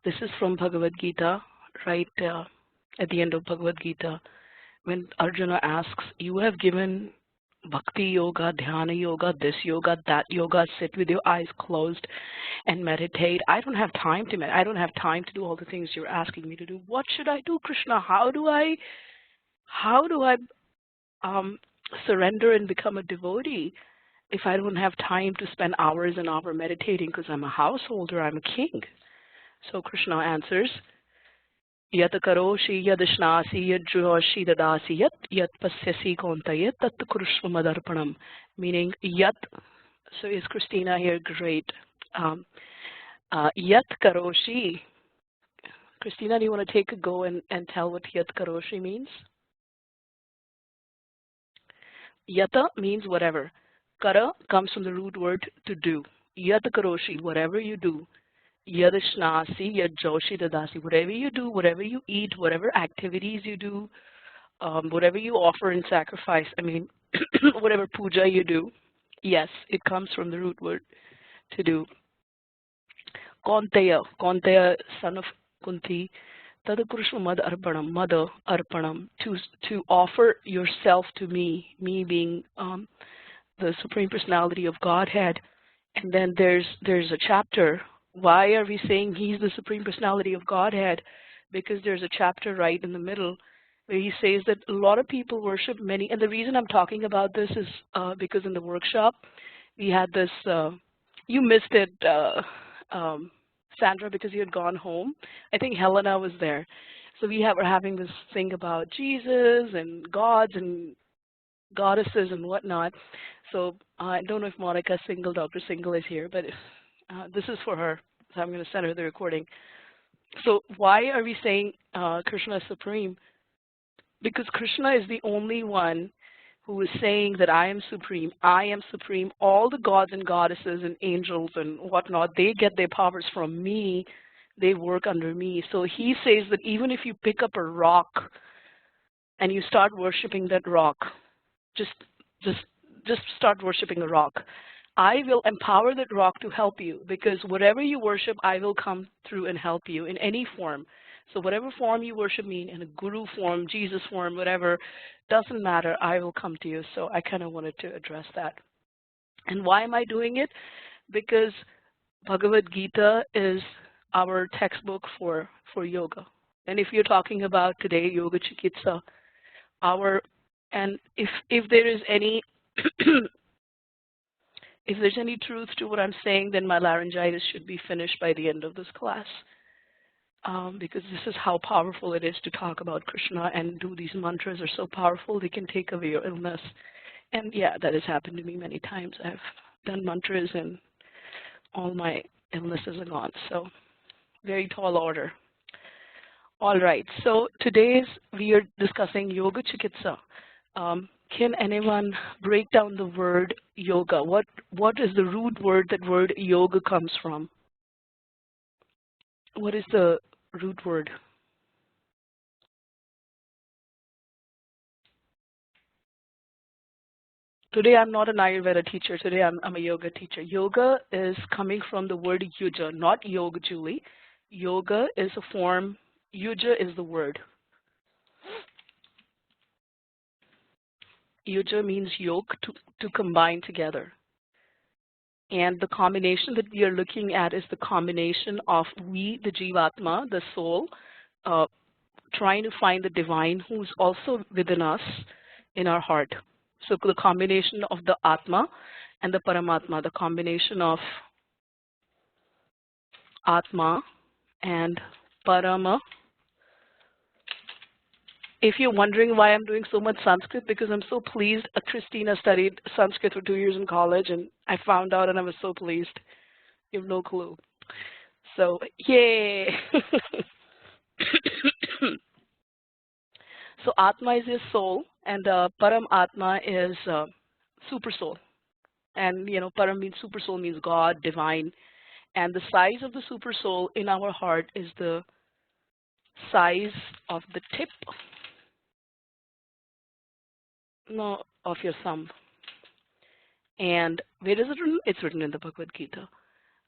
This is from Bhagavad Gita, right at the end of Bhagavad Gita, when Arjuna asks, you have given Bhakti Yoga, Dhyana Yoga, this yoga, that yoga, sit with your eyes closed and meditate. I don't have time to meditate. I don't have time to do all the things you're asking me to do. What should I do, Krishna? How do I surrender and become a devotee if I don't have time to spend hours and hours meditating because I'm a householder, I'm a king? So Krishna answers, Yat karoshi yad shnasi yad juhoshi dadasi yat pasyasi kontayat tat kurushva madarpanam. Meaning yat, so is Christina here? Great. Yat karoshi. Christina, do you want to take a go and tell what yat karoshi means? Yata means whatever. Kara comes from the root word to do. Yat karoshi, whatever you do. Yad shnasi, yad joshi dadasi, whatever you do, whatever you eat, whatever activities you do, whatever you offer in sacrifice, I mean, whatever puja you do, yes, it comes from the root word to do. Kaunteya, son of Kunti, tadakurushva mad arpanam, to offer yourself to me being the Supreme Personality of Godhead. And then there's a chapter. Why are we saying he's the Supreme Personality of Godhead? Because there's a chapter right in the middle where he says that a lot of people worship many, and the reason I'm talking about this is because in the workshop we had this, you missed it, Sandra, because you had gone home. I think Helena was there. So we were having this thing about Jesus and gods and goddesses and whatnot. So I don't know if Monica Single, Dr. Single is here, but this is for her, so I'm going to send her the recording. So why are we saying Krishna is supreme? Because Krishna is the only one who is saying that I am supreme. I am supreme. All the gods and goddesses and angels and whatnot, they get their powers from me. They work under me. So he says that even if you pick up a rock and you start worshiping that rock, just start worshiping a rock. I will empower that rock to help you, because whatever you worship, I will come through and help you in any form. So whatever form you worship me in a guru form, Jesus form, whatever, doesn't matter, I will come to you. So I kind of wanted to address that. And why am I doing it? Because Bhagavad Gita is our textbook for yoga. And if you're talking about today, Yoga Cikitsa, and if there is any if there's any truth to what I'm saying, then my laryngitis should be finished by the end of this class, because this is how powerful it is to talk about Krishna and do these mantras are so powerful, they can take away your illness. And yeah, that has happened to me many times. I've done mantras and all my illnesses are gone. So very tall order. All right, so we are discussing Yoga Cikitsa. Can anyone break down the word yoga? What is the root word that word yoga comes from? What is the root word? Today I'm not an Ayurveda teacher. Today I'm a yoga teacher. Yoga is coming from the word yuja, not yoga, Julie. Yoga is a form. Yuja is the word. Yuja means yoke, to combine together. And the combination that we are looking at is the combination of we, the Jivatma, the soul, trying to find the divine who's also within us in our heart. So the combination of the Atma and the Paramatma, the combination of Atma and Parama. If you're wondering why I'm doing so much Sanskrit, because I'm so pleased. Christina studied Sanskrit for 2 years in college, and I found out and I was so pleased. You have no clue. So, yay! So Atma is his soul, and Param Atma is super soul. And, you know, Param means super soul, means God, divine. And the size of the super soul in our heart is the size of the tip of your thumb. And where is it written? It's written in the Bhagavad Gita.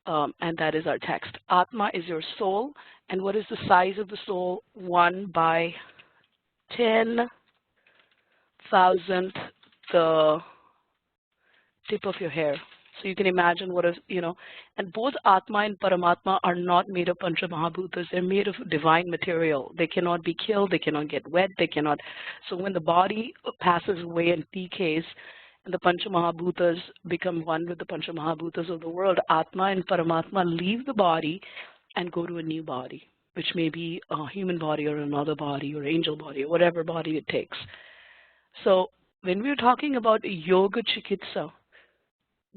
and that is our text. Atma is your soul, and what is the size of the soul? 1 by 10,000th the tip of your hair. So you can imagine what is, and both Atma and Paramatma are not made of Pancha Mahabhutas. They're made of divine material. They cannot be killed. They cannot get wet. They cannot. So when the body passes away and decays, and the Pancha Mahabhutas become one with the Pancha Mahabhutas of the world, Atma and Paramatma leave the body and go to a new body, which may be a human body or another body or angel body or whatever body it takes. So when we're talking about Yoga Cikitsa,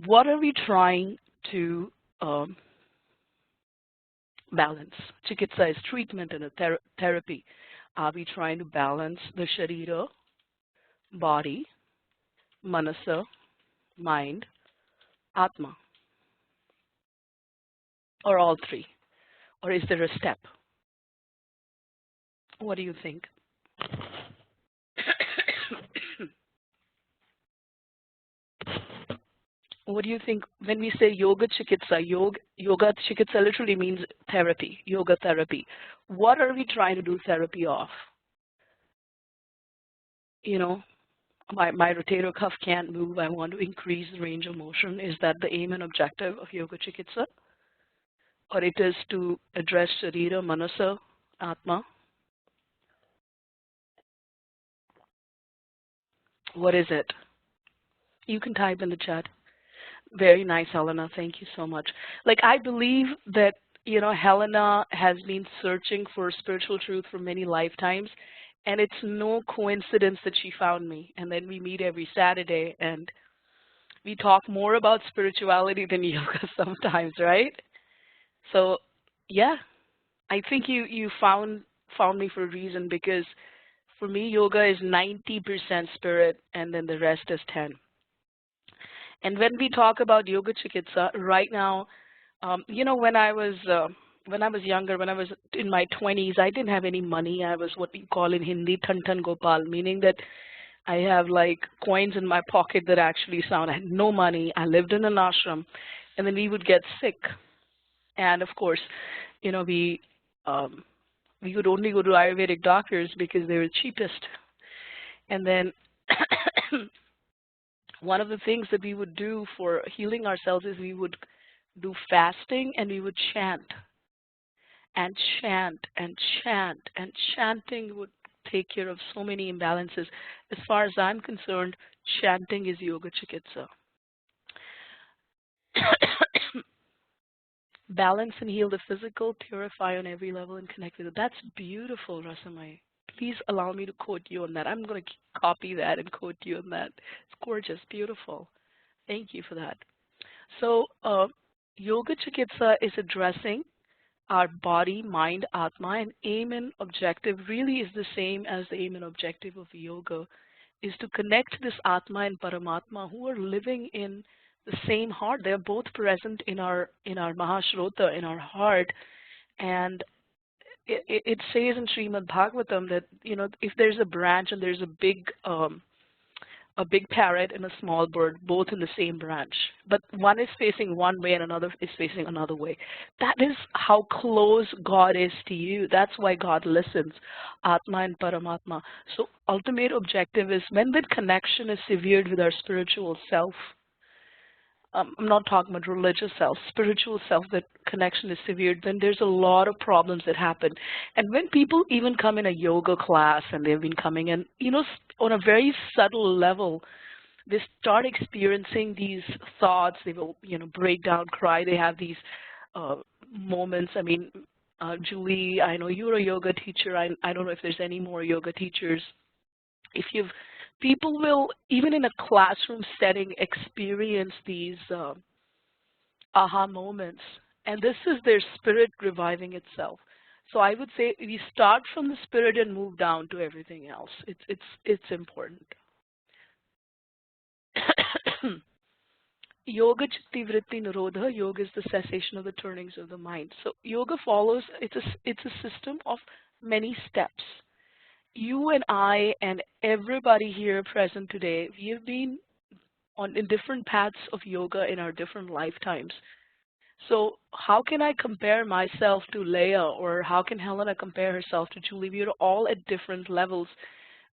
what are we trying to balance? Cikitsa is treatment and a therapy. Are we trying to balance the Sharira, body, Manasa, mind, Atma, or all three? Or is there a step? What do you think? What do you think when we say Yoga Cikitsa? Yoga Cikitsa literally means therapy, yoga therapy. What are we trying to do therapy of? My rotator cuff can't move. I want to increase the range of motion. Is that the aim and objective of Yoga Cikitsa? Or it is to address Sharira, Manasa, Atma? What is it? You can type in the chat. Very nice, Helena. Thank you so much. Like, I believe that, Helena has been searching for spiritual truth for many lifetimes, and it's no coincidence that she found me. And then we meet every Saturday, and we talk more about spirituality than yoga sometimes, right? So, yeah, I think you found me for a reason, because for me, yoga is 90% spirit, and then the rest is 10. And when we talk about Yoga Cikitsa, right now, when I was younger, when I was in my 20s, I didn't have any money. I was what we call in Hindi, Than Than Gopal, meaning that I have like coins in my pocket that actually sound. I had no money. I lived in an ashram, and then we would get sick. And of course, we would only go to Ayurvedic doctors because they were cheapest. And then one of the things that we would do for healing ourselves is we would do fasting, and we would chant and chant and chant, and chanting would take care of so many imbalances. As far as I'm concerned, chanting is Yoga Cikitsa. Balance and heal the physical, purify on every level, and connect with it. That's beautiful, Rasamai. Please allow me to quote you on that. I'm going to copy that and quote you on that. It's gorgeous, beautiful. Thank you for that. So Yoga Cikitsa is addressing our body, mind, Atma, and aim and objective really is the same as the aim and objective of yoga, is to connect this Atma and Paramatma who are living in the same heart. They're both present in our Mahashrota, in our heart. And it says in Srimad Bhagavatam that, if there's a branch and there's a big parrot and a small bird, both in the same branch, but one is facing one way and another is facing another way. That is how close God is to you. That's why God listens, Atma and Paramatma. So ultimate objective is when that connection is severed with our spiritual self, I'm not talking about religious self, spiritual self, that connection is severed, then there's a lot of problems that happen. And when people even come in a yoga class and they've been coming in, on a very subtle level, they start experiencing these thoughts. They will, break down, cry. They have these moments. I mean, Julie, I know you're a yoga teacher. I don't know if there's any more yoga teachers. People will, even in a classroom setting, experience these aha moments. And this is their spirit reviving itself. So I would say we start from the spirit and move down to everything else. It's important. Yoga Chitti Vritti Nirodha. Yoga is the cessation of the turnings of the mind. So yoga follows, it's a system of many steps. You and I and everybody here present today, we have been in different paths of yoga in our different lifetimes. So how can I compare myself to Leah, or how can Helena compare herself to Julie? We are all at different levels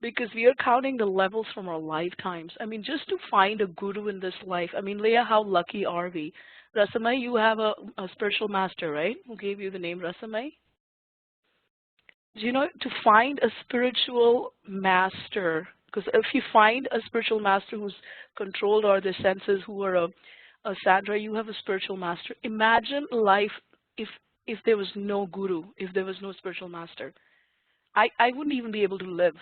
because we are counting the levels from our lifetimes. I mean, just to find a guru in this life. I mean, Leah, how lucky are we? Rasamai, you have a spiritual master, right? Who gave you the name Rasamai? You know, to find a spiritual master, because if you find a spiritual master who's controlled or their senses, who are a Sandra, you have a spiritual master. Imagine life if if there was no guru, if there was no spiritual master. I wouldn't even be able to live.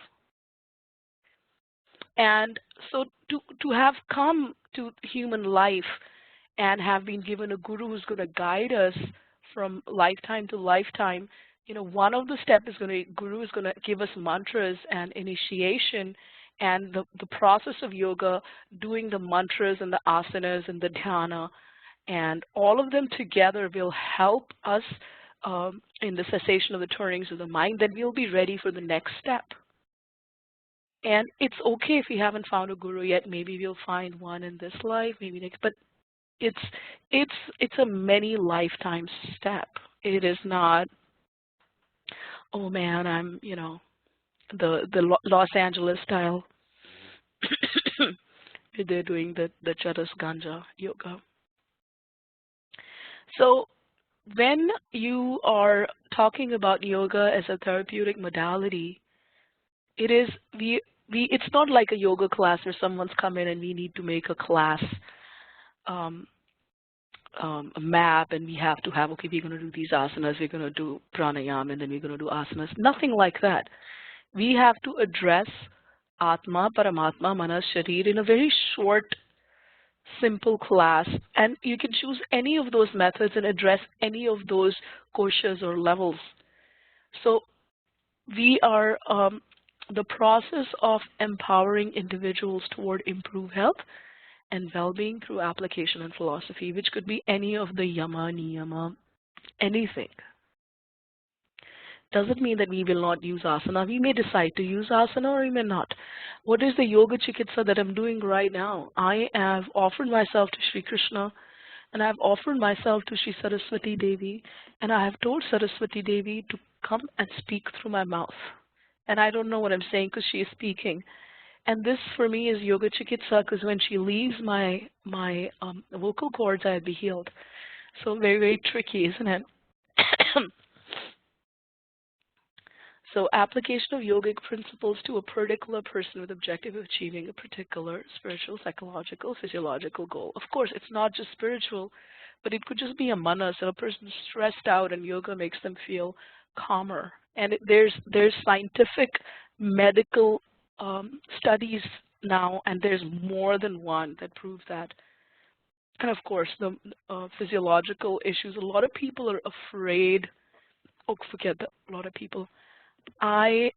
And so to have come to human life and have been given a guru who's going to guide us from lifetime to lifetime, you know, one of the steps is going to, guru is going to give us mantras and initiation, and the process of yoga, doing the mantras and the asanas and the dhyana, and all of them together will help us in the cessation of the turnings of the mind. Then we'll be ready for the next step. And it's okay if we haven't found a guru yet. Maybe we'll find one in this life, maybe next. But it's it's a many lifetime step. It is not, oh man, I'm, you know, the Los Angeles style. They're doing the Charas Ganja yoga. So when you are talking about yoga as a therapeutic modality, it is it's not like a yoga class where someone's come in and we need to make a class um, a map, and we have to have, okay, we're going to do these asanas, we're going to do pranayama, and then we're going to do asanas. Nothing like that. We have to address Atma, Paramatma, Manas, Sharir in a very short, simple class, and you can choose any of those methods and address any of those koshas or levels. So we are the process of empowering individuals toward improved health and well-being through application and philosophy, which could be any of the yama, niyama, anything. Doesn't mean that we will not use asana. We may decide to use asana or we may not. What is the yoga cikitsa that I'm doing right now? I have offered myself to Sri Krishna, and I've offered myself to Sri Saraswati Devi, and I have told Saraswati Devi to come and speak through my mouth. And I don't know what I'm saying because she is speaking. And this for me is yoga cikitsa, because when she leaves my vocal cords, I'll be healed. So very, very tricky, isn't it? So application of yogic principles to a particular person with objective of achieving a particular spiritual, psychological, physiological goal. Of course, it's not just spiritual, but it could just be a manas. So a person's stressed out and yoga makes them feel calmer. And there's scientific, medical studies now, and there's more than one that prove that. And of course, the physiological issues. A lot of people are afraid. Oh, forget that. A lot of people. I'm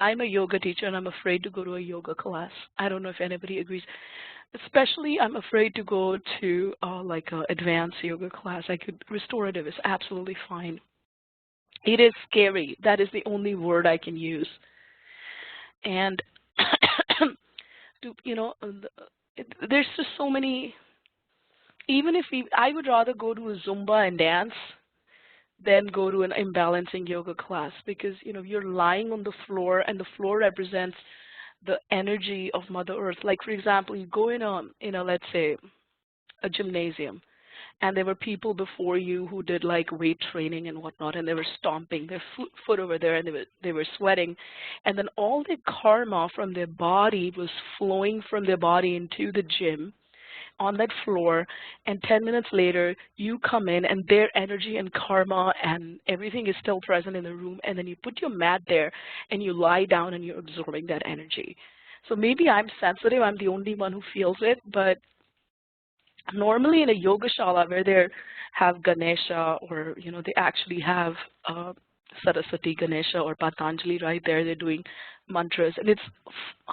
a yoga teacher, and I'm afraid to go to a yoga class. I don't know if anybody agrees. Especially, I'm afraid to go to like an advanced yoga class. Restorative is absolutely fine. It is scary. That is the only word I can use. And there's just so many. Even if I would rather go to a Zumba and dance than go to an imbalancing yoga class, because you're lying on the floor, and the floor represents the energy of Mother Earth. Like, for example, you go in a let's say a gymnasium, and there were people before you who did like weight training and whatnot, and they were stomping their foot over there, and they were sweating, and then all the karma from their body was flowing from their body into the gym on that floor, and 10 minutes later you come in and their energy and karma and everything is still present in the room, and then you put your mat there and you lie down and you're absorbing that energy. So maybe I'm sensitive, I'm the only one who feels it, but normally in a yoga shala where they have Ganesha, or they actually have Saraswati, Ganesha, or Patanjali right there, they're doing mantras, and it's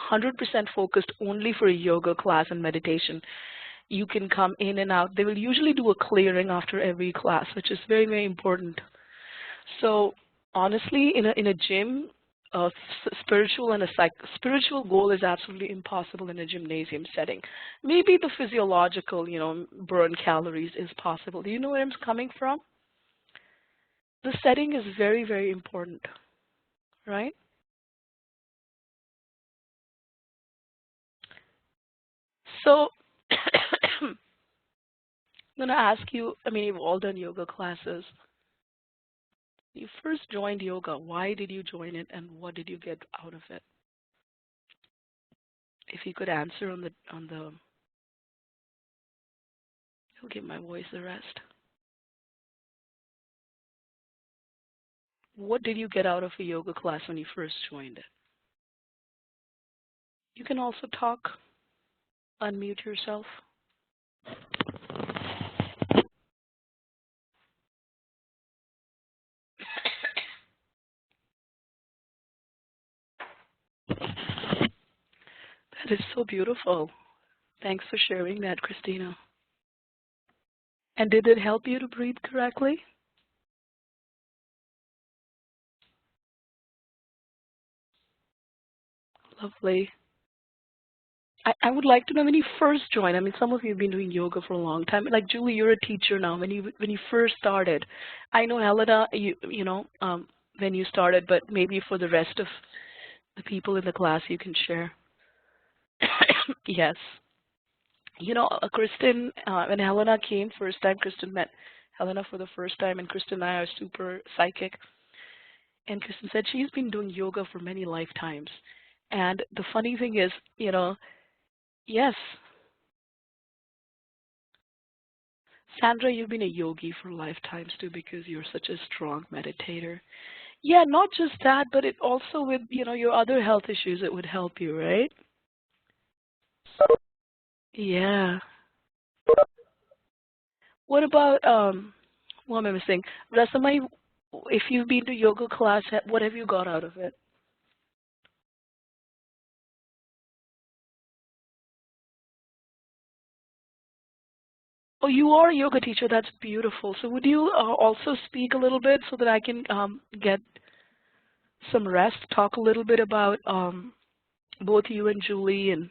100% focused only for a yoga class and meditation. You can come in and out. They will usually do a clearing after every class, which is very, very important. So honestly, in a gym, spiritual and a spiritual goal is absolutely impossible in a gymnasium setting. Maybe the physiological, burn calories is possible. Do you know where I'm coming from? The setting is very, very important, right? So I'm going to ask you, I mean, you've all done yoga classes. You first joined yoga. Why did you join it, and what did you get out of it? If you could answer I'll give my voice the rest. What did you get out of a yoga class when you first joined it? You can also talk, unmute yourself. That is so beautiful. Thanks for sharing that, Christina. And did it help you to breathe correctly? Lovely. I would like to know when you first joined. I mean, some of you have been doing yoga for a long time. Like Julie, you're a teacher now. When you first started, I know Helena, when you started, but maybe for the rest of the people in the class, you can share. Yes. Kristen, when Helena came first time, Kristen met Helena for the first time, and Kristen and I are super psychic. And Kristen said she's been doing yoga for many lifetimes. And the funny thing is, yes, Sandra, you've been a yogi for lifetimes too because you're such a strong meditator. Yeah, not just that, but it also with, your other health issues, it would help you, right? Yeah. What about, what am I missing? Rasamai, if you've been to yoga class, what have you got out of it? Oh, you are a yoga teacher. That's beautiful. So would you also speak a little bit so that I can get some rest, talk a little bit about both you and Julie, and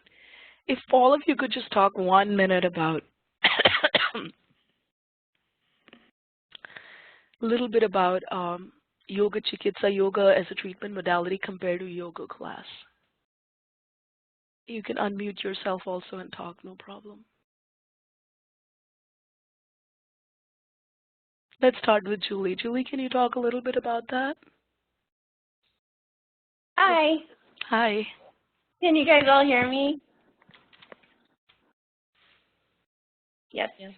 if all of you could just talk 1 minute about a little bit about yoga, Cikitsa Yoga as a treatment modality compared to yoga class. You can unmute yourself also and talk, no problem. Let's start with Julie. Julie, can you talk a little bit about that? Hi. Hi. Can you guys all hear me? Yes. Yes.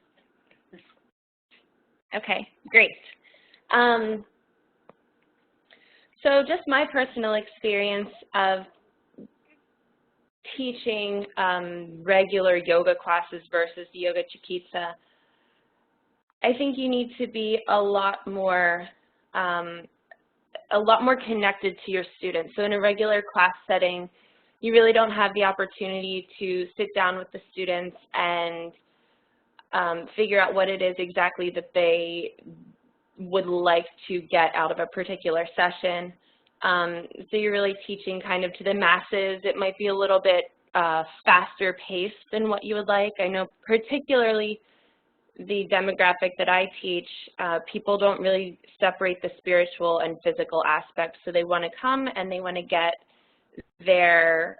Okay, great. So just my personal experience of teaching regular yoga classes versus yoga Cikitsa, I think you need to be a lot more connected to your students. So in a regular class setting, you really don't have the opportunity to sit down with the students and figure out what it is exactly that they would like to get out of a particular session. So you're really teaching kind of to the masses. It might be a little bit faster paced than what you would like. I know particularly the demographic that I teach, people don't really separate the spiritual and physical aspects. So they want to come and they want to get their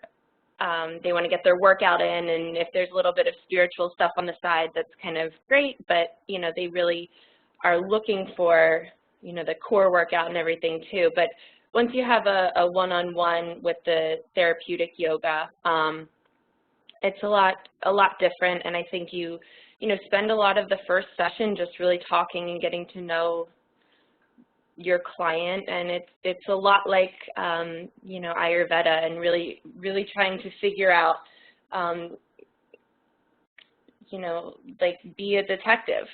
workout in, and if there's a little bit of spiritual stuff on the side, that's kind of great, but they really are looking for the core workout and everything too. But once you have a one-on-one with the therapeutic yoga, it's a lot different, and I think you spend a lot of the first session just really talking and getting to know your client, and it's a lot like Ayurveda, and really trying to figure out like be a detective,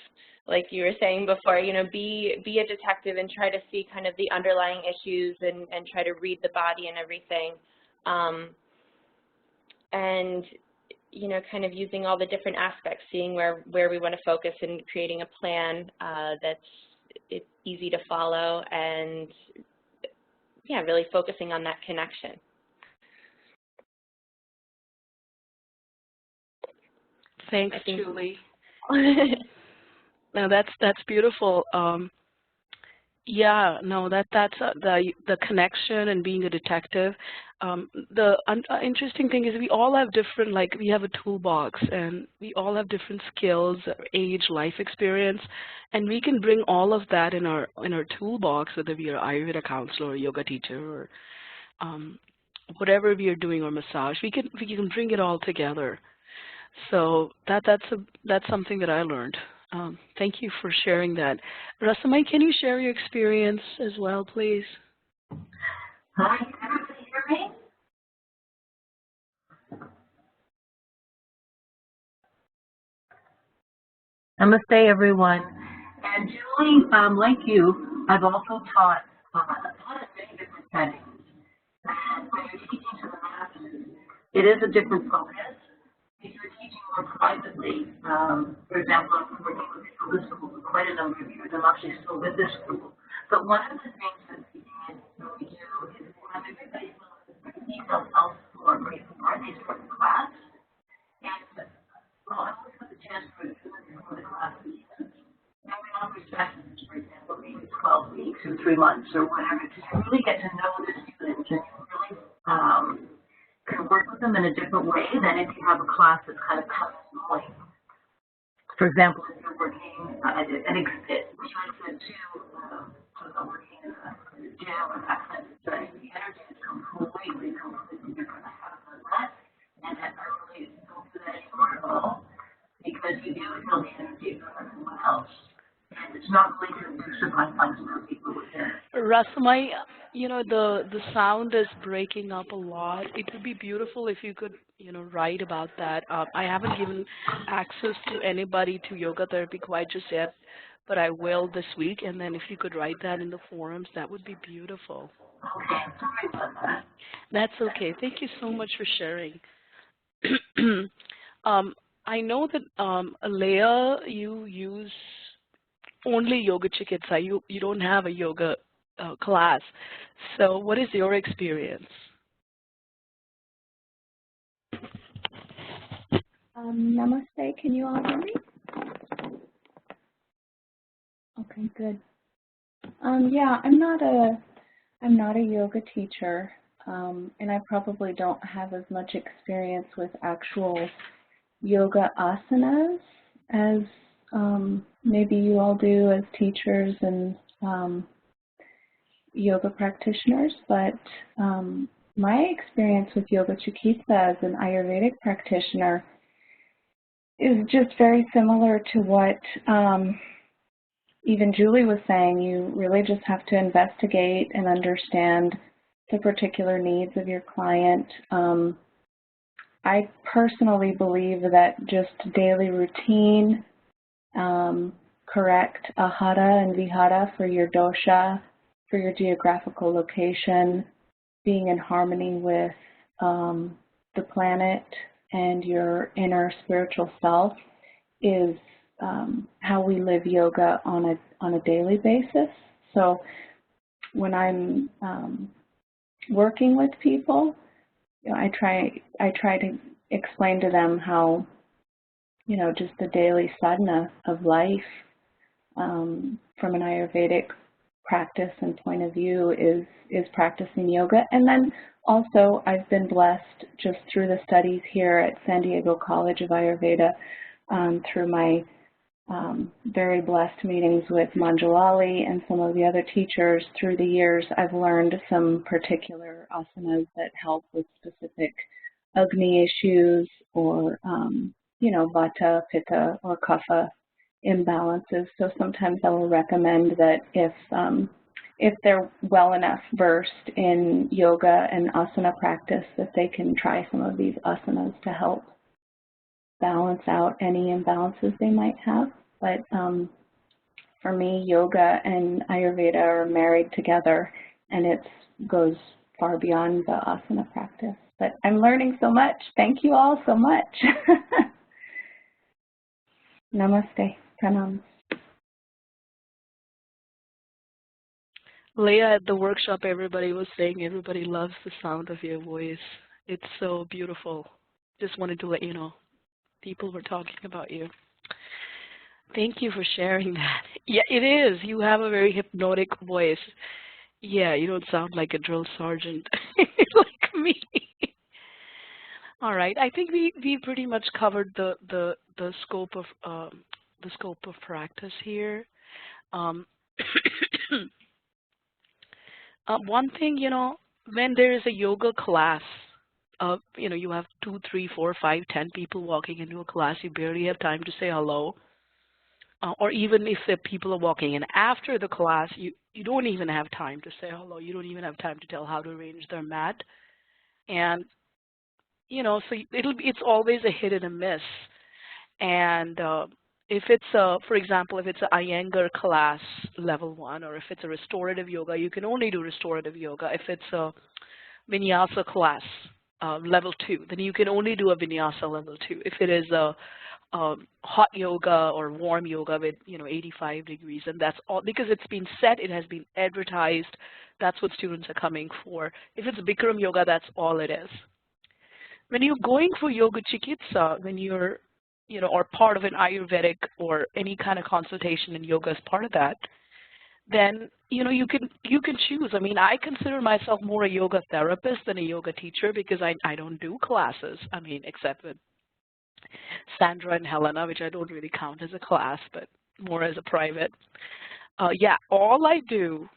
like you were saying before, be a detective and try to see kind of the underlying issues and try to read the body and everything, and kind of using all the different aspects, seeing where we want to focus and creating a plan it's easy to follow, and yeah, really focusing on that connection. Thanks, Julie. No, that's beautiful. Yeah, no, that's the connection and being a detective. The interesting thing is we all have different, like we have a toolbox, and we all have different skills, age, life experience, and we can bring all of that in our toolbox, whether we are Ayurveda counselor or yoga teacher or whatever we are doing, or massage. We can bring it all together. So that's something that I learned. Thank you for sharing that. Rasamai, can you share your experience as well, please? Hi, can everybody hear me? Namaste, everyone. And Julie, like you, I've also taught in many different settings. And when you're teaching to the masses, it is a different focus. If you're teaching more privately, for example, I've been working with people this school for quite a number of years. I'm actually still with this school. But one of the things that we do is have everybody fill out a detailed self-report before they start the class. And well, I always have the chance for before the class begins. And we offer sessions, for example, maybe 12 weeks or 3 months or whatever, to really get to know the students and really can work with them in a different way than if you have a class that's kind of cut and going. For example, if you're working at an exhibit, which I said too, working in a gym or that kind of setting, the energy is completely different. I have done that, and I really don't do that anymore at all, because you do feel the energy from everyone else. And it's not really conducive, I find, to know people with it. Rasamai, you know, the sound is breaking up a lot. It would be beautiful if you could, you know, write about that. I haven't given access to anybody to yoga therapy quite just yet, but I will this week. And then if you could write that in the forums, that would be beautiful. Okay, sorry about that. That's okay. Thank you so much for sharing. I know that, Alea, you use only yoga Cikitsa. You don't have a yoga class. So what is your experience? Namaste, can you all hear me? Okay, good. Yeah, I'm not a yoga teacher, and I probably don't have as much experience with actual yoga asanas as maybe you all do as teachers and yoga practitioners, but my experience with yoga Cikitsa as an Ayurvedic practitioner is just very similar to what even Julie was saying. You really just have to investigate and understand the particular needs of your client. I personally believe that just daily routine, correct ahara and vihara for your dosha, for your geographical location, being in harmony with the planet and your inner spiritual self is how we live yoga on a daily basis. So when I'm working with people, you know, I try to explain to them how, you know, just the daily sadhana of life from an Ayurvedic practice and point of view is practicing yoga. And then also I've been blessed just through the studies here at San Diego College of Ayurveda, through my very blessed meetings with Manjulali and some of the other teachers through the years. I've learned some particular asanas that help with specific Agni issues or, you know, Vata, Pitta, or Kapha imbalances. So sometimes I will recommend that if they're well enough versed in yoga and asana practice, that they can try some of these asanas to help balance out any imbalances they might have. But for me, yoga and Ayurveda are married together, and it goes far beyond the asana practice. But I'm learning so much. Thank you all so much. Namaste. Pranam. Leah, at the workshop, everybody was saying everybody loves the sound of your voice. It's so beautiful. Just wanted to let you know. People were talking about you. Thank you for sharing that. Yeah, it is. You have a very hypnotic voice. Yeah, you don't sound like a drill sergeant like me. All right. I think we pretty much covered the scope of practice here. Um, one thing, when there is a yoga class, you have 2, 3, 4, 5, 10 people walking into a class, you barely have time to say hello. Or even if the people are walking in after the class, you don't even have time to say hello. You don't even have time to tell how to arrange their mat. And, so it's always a hit and a miss. And if it's, for example, if it's an Iyengar class level 1, or if it's a restorative yoga, you can only do restorative yoga. If it's a vinyasa class level 2, then you can only do a vinyasa level 2. If it is a hot yoga or warm yoga with 85 degrees, and that's all, because it's been set, it has been advertised, that's what students are coming for. If it's Bikram yoga, that's all it is. When you're going for yoga Cikitsa, when you're or part of an Ayurvedic or any kind of consultation in yoga as part of that, then you can choose. I mean, I consider myself more a yoga therapist than a yoga teacher, because I don't do classes. I mean, except with Sandra and Helena, which I don't really count as a class, but more as a private. Yeah, all I do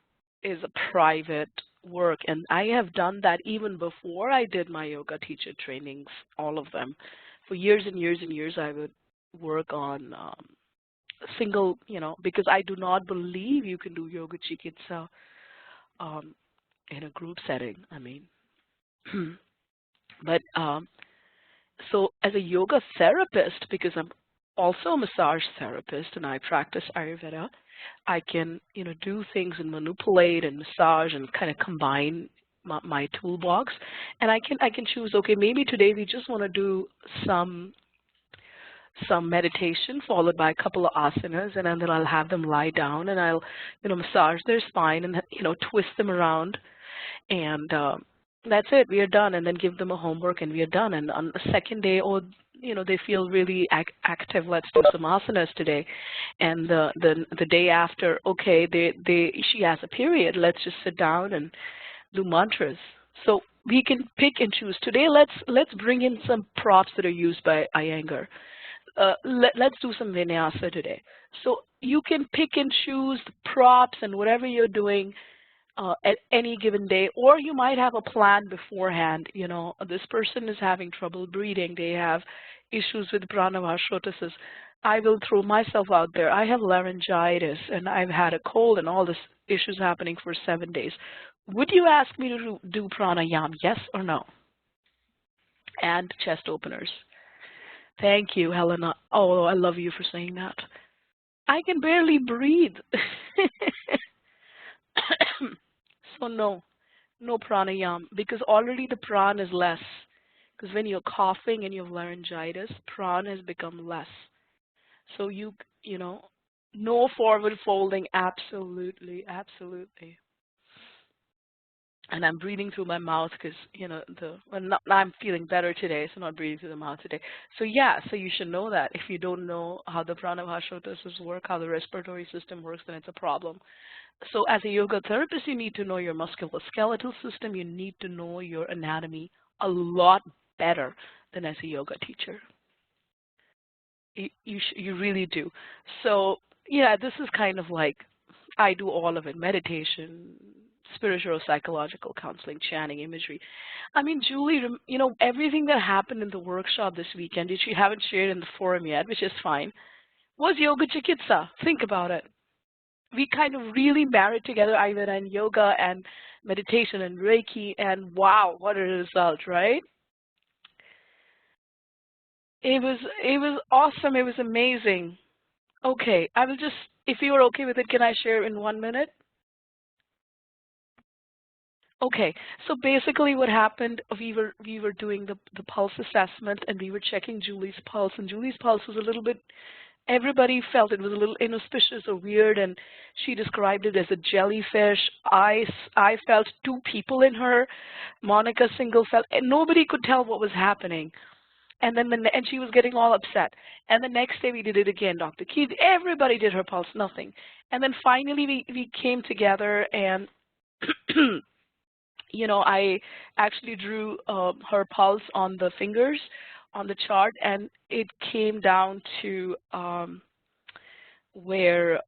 is a private work, and I have done that even before I did my yoga teacher trainings, all of them. For years and years and years, I would work on single, because I do not believe you can do yoga Cikitsa in a group setting. I mean, but so as a yoga therapist, because I'm also a massage therapist and I practice Ayurveda, I can, do things and manipulate and massage and kind of combine my toolbox. And I can choose, okay, maybe today we just want to do some meditation followed by a couple of asanas, and then I'll have them lie down and I'll, massage their spine and, twist them around. And that's it, we are done, and then give them a homework and we are done. And on the second day, they feel really active, let's do some asanas today. And the day after, okay, she has a period, let's just sit down and do mantras. So we can pick and choose. Today, let's bring in some props that are used by Iyengar. Let's do some vinyasa today. So you can pick and choose the props and whatever you're doing at any given day, or you might have a plan beforehand. This person is having trouble breathing, they have issues with pranavashotasis. I will throw myself out there. I have laryngitis and I've had a cold and all this issues happening for 7 days. Would you ask me to do pranayama, yes or no? And chest openers. Thank you, Helena. Oh, I love you for saying that. I can barely breathe. So no pranayama, because already the prana is less. Because when you're coughing and you have laryngitis, prana has become less. So no forward folding, absolutely, absolutely. And I'm breathing through my mouth because, now I'm feeling better today, so not breathing through the mouth today. So yeah, so you should know that. If you don't know how the pranavashotasis work, how the respiratory system works, then it's a problem. So as a yoga therapist, you need to know your musculoskeletal system. You need to know your anatomy a lot better than as a yoga teacher. You really do. So yeah, this is kind of like, I do all of it: meditation, spiritual, psychological counseling, chanting, imagery. I mean, Julie, everything that happened in the workshop this weekend, which you haven't shared in the forum yet, which is fine, was yoga Cikitsa. Think about it. We kind of really married together Ayurveda and yoga and meditation and Reiki, and wow, what a result, right? It was awesome. It was amazing. Okay, I will just, if you are okay with it, can I share in 1 minute? Okay, so basically what happened, we were doing the pulse assessment, and we were checking Julie's pulse, and Julie's pulse was a little bit everybody felt it was a little inauspicious or weird, and she described it as a jellyfish. I felt two people in her. Monica Single felt, and nobody could tell what was happening. And then and she was getting all upset. And the next day we did it again, Dr. Keith. Everybody did her pulse, nothing. And then finally we came together, and you know, I actually drew her pulse on the fingers on the chart, and it came down to where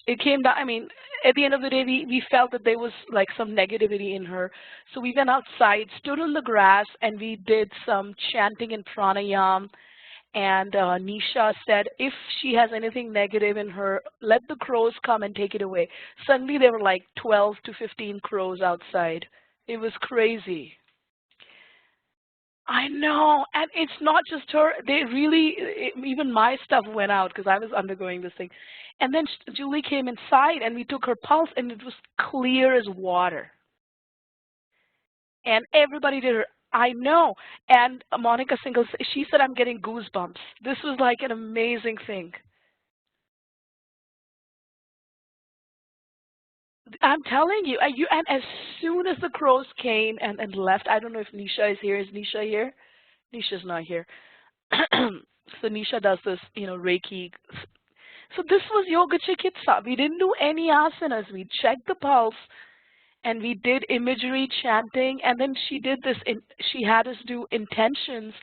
it came down. I mean, at the end of the day, we felt that there was like some negativity in her. So we went outside, stood on the grass, and we did some chanting and pranayam. And Nisha said, if she has anything negative in her, let the crows come and take it away. Suddenly there were like 12 to 15 crows outside. It was crazy. I know, and it's not just her. They really, even my stuff went out because I was undergoing this thing. And then Julie came inside, and we took her pulse, and it was clear as water. And everybody did her. I know. And Monica Singles, she said, I'm getting goosebumps. This was like an amazing thing. I'm telling you, and as soon as the crows came and left, I don't know if Nisha is here. Is Nisha here? Nisha's not here. So Nisha does this, you know, Reiki. So this was Yoga Cikitsa. We didn't do any asanas. We checked the pulse, and we did imagery, chanting, and then she did this. She had us do intentions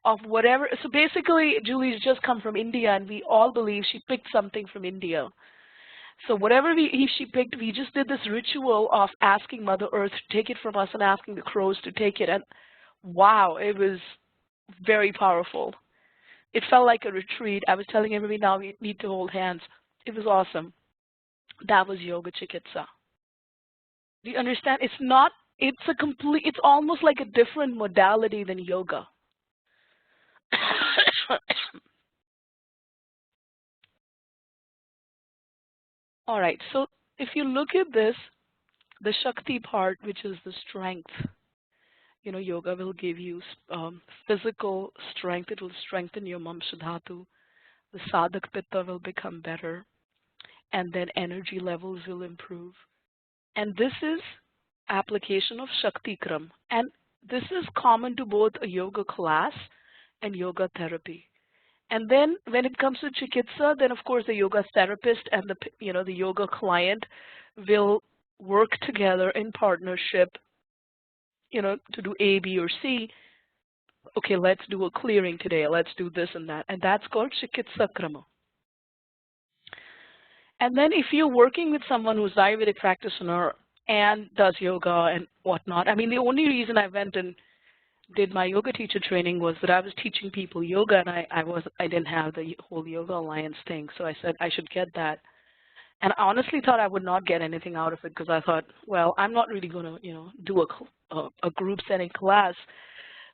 of whatever. So basically, Julie's just come from India, and we all believe she picked something from India. So whatever she picked, we just did this ritual of asking Mother Earth to take it from us and asking the crows to take it. And wow, it was very powerful. It felt like a retreat. I was telling everybody now we need to hold hands. It was awesome. That was Yoga Cikitsa. Do you understand? It's not, it's a complete, it's almost like a different modality than yoga. All right, so if you look at this, the Shakti part, which is the strength, you know, yoga will give you physical strength. It will strengthen your Mamshadhatu. The Sadhak Pitta will become better, and then energy levels will improve. And this is application of Shakti Kram. And this is common to both a yoga class and yoga therapy. And then when it comes to Cikitsa, then of course the yoga therapist and the yoga client will work together in partnership, to do A, B, or C. Okay, let's do a clearing today. Let's do this and that. And that's called Cikitsa Krama. And then if you're working with someone who's Ayurvedic practitioner and does yoga and whatnot, I mean, the only reason I went and did my yoga teacher training was that I was teaching people yoga, and I didn't have the whole Yoga Alliance thing, so I said I should get that. And I honestly thought I would not get anything out of it because I thought, well, I'm not really going to, do a group setting class.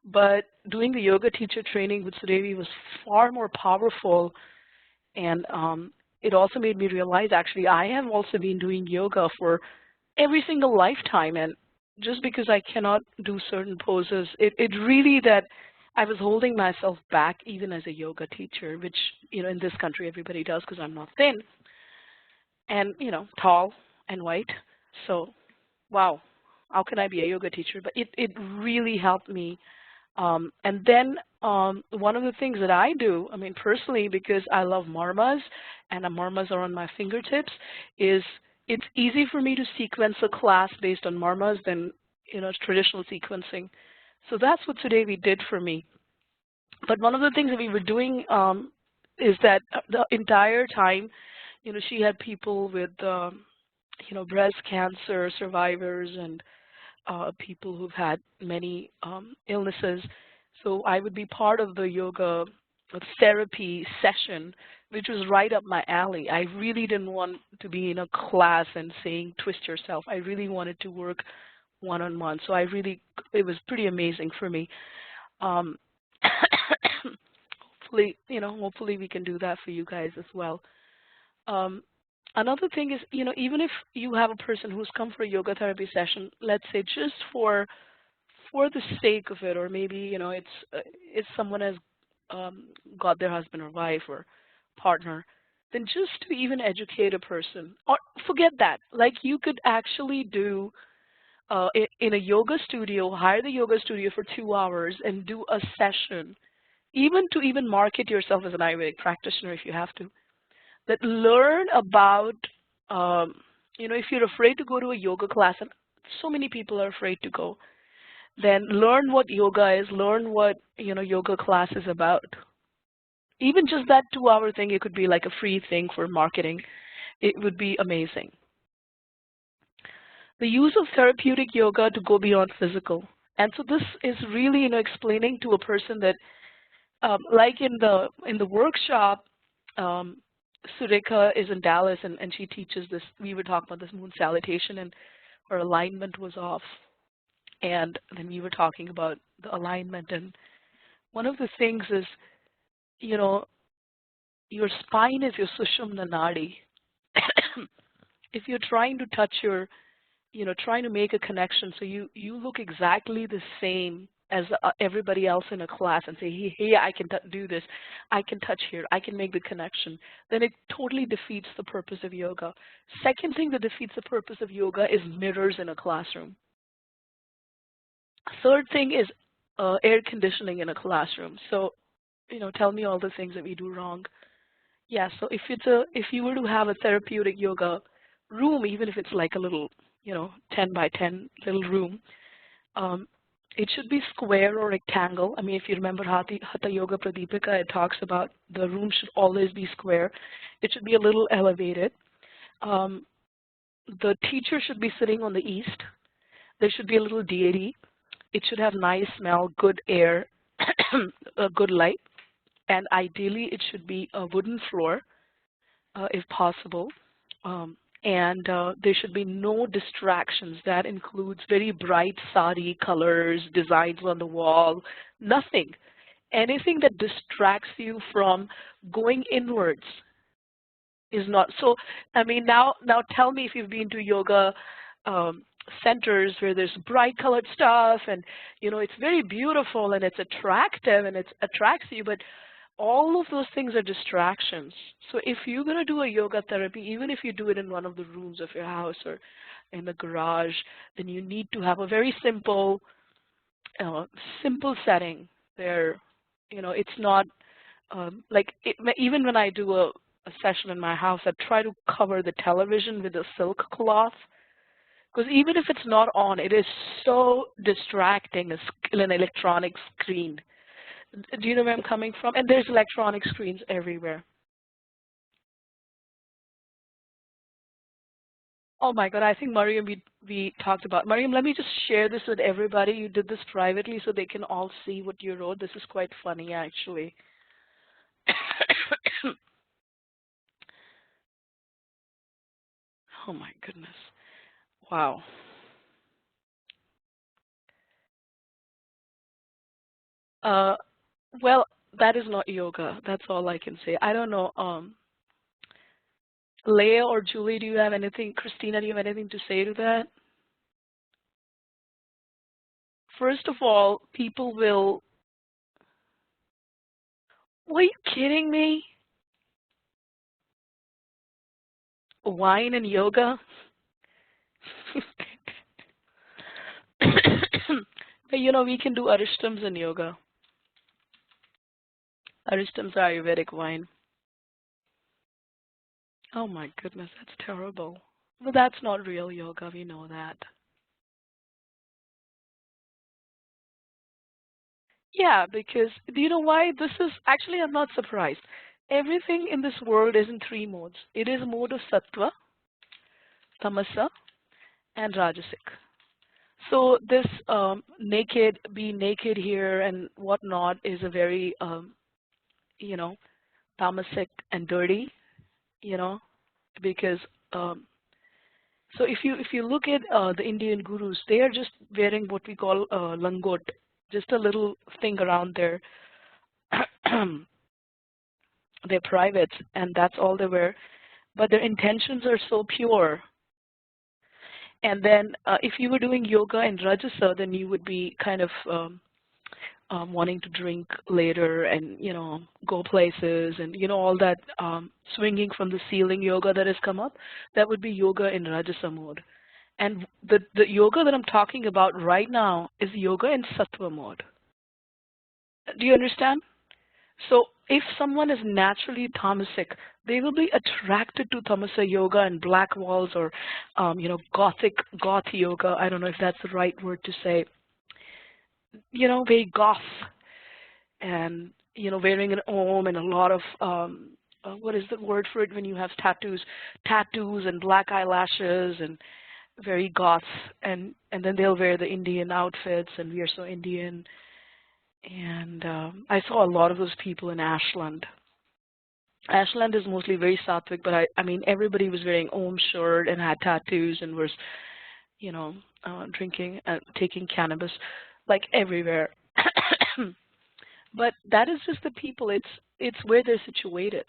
But doing the yoga teacher training with Sudevi was far more powerful, and it also made me realize, actually, I have also been doing yoga for every single lifetime, and just because I cannot do certain poses, it really that I was holding myself back even as a yoga teacher, which, in this country everybody does because I'm not thin and, tall and white. So, wow, how can I be a yoga teacher? But it really helped me. And then one of the things that I do, I mean, personally, because I love marmas and the marmas are on my fingertips, is it's easy for me to sequence a class based on marmas than, traditional sequencing. So that's what today we did for me. But one of the things that we were doing is that the entire time, she had people with, breast cancer survivors and people who've had many illnesses. So I would be part of the yoga therapy session, which was right up my alley. I really didn't want to be in a class and saying twist yourself. I really wanted to work one-on-one. So it was pretty amazing for me. Hopefully we can do that for you guys as well. Another thing is, even if you have a person who's come for a yoga therapy session, let's say just for the sake of it, or maybe, it's someone has got their husband or wife or partner than just to even educate a person. Or forget that. Like you could actually do in a yoga studio, hire the yoga studio for 2 hours and do a session, even to even market yourself as an Ayurvedic practitioner if you have to, that learn about, if you're afraid to go to a yoga class, and so many people are afraid to go, then learn what yoga is, learn what, yoga class is about. Even just that 2-hour thing, it could be like a free thing for marketing. It would be amazing. The use of therapeutic yoga to go beyond physical. And so this is really, explaining to a person that, like in the workshop, Sureka is in Dallas, and she teaches this. We were talking about this moon salutation, and her alignment was off. And then we were talking about the alignment. And one of the things is, your spine is your Sushumna Nadi. If you're trying to touch your, trying to make a connection, so you look exactly the same as everybody else in a class and say, hey, I can do this, I can touch here, I can make the connection, then it totally defeats the purpose of yoga. Second thing that defeats the purpose of yoga is mirrors in a classroom. Third thing is air conditioning in a classroom. So, tell me all the things that we do wrong. Yeah, so if you were to have a therapeutic yoga room, even if it's like a little, 10 by 10 little room, it should be square or rectangle. I mean, if you remember Hatha Yoga Pradipika, it talks about the room should always be square. It should be a little elevated. The teacher should be sitting on the east. There should be a little deity. It should have nice smell, good air, a good light, and ideally it should be a wooden floor, if possible. And there should be no distractions. That includes very bright sari colors, designs on the wall, nothing. Anything that distracts you from going inwards is not. So, I mean, now tell me if you've been to yoga centers where there's bright colored stuff and, it's very beautiful and it's attractive and it attracts you, but all of those things are distractions. So if you're going to do a yoga therapy, even if you do it in one of the rooms of your house or in the garage, then you need to have a very simple setting there. It's not even when I do a session in my house, I try to cover the television with a silk cloth, because even if it's not on, it is so distracting, an electronic screen. Do you know where I'm coming from? And there's electronic screens everywhere. Oh my God, I think Mariam, we talked about. Mariam, let me just share this with everybody. You did this privately so they can all see what you wrote. This is quite funny, actually. Oh my goodness. Wow. Well, that is not yoga. That's all I can say. I don't know. Leah or Julie, do you have anything? Christina, do you have anything to say to that? First of all, people will. Were you kidding me? Wine and yoga? But we can do arishtams in yoga. Arishtams are Ayurvedic wine. Oh my goodness, that's terrible. Well, that's not real yoga, we know that. Yeah, because do you know why? This is, actually I'm not surprised. Everything in this world is in 3 modes. It is a mode of sattva, tamasa, and rajasic. So this be naked here and whatnot is a very, tamasic and dirty, because so if you look at the Indian gurus, they are just wearing what we call langot, just a little thing around their privates, and that's all they wear. But their intentions are so pure. And then if you were doing yoga in Rajasa, then you would be kind of wanting to drink later and, go places and, all that swinging from the ceiling yoga that has come up, that would be yoga in Rajasa mode. And the yoga that I'm talking about right now is yoga in Sattva mode. Do you understand? So if someone is naturally tamasic, they will be attracted to tamasa yoga and black walls or, goth yoga. I don't know if that's the right word to say. Very goth and, wearing an om and a lot of, what is the word for it when you have tattoos? Tattoos and black eyelashes and very goths. And then they'll wear the Indian outfits and we are so Indian. And I saw a lot of those people in Ashland. Ashland is mostly very sattvic, but I mean, everybody was wearing Om shirt and had tattoos and was, drinking, taking cannabis, like everywhere. But that is just the people. It's where they're situated.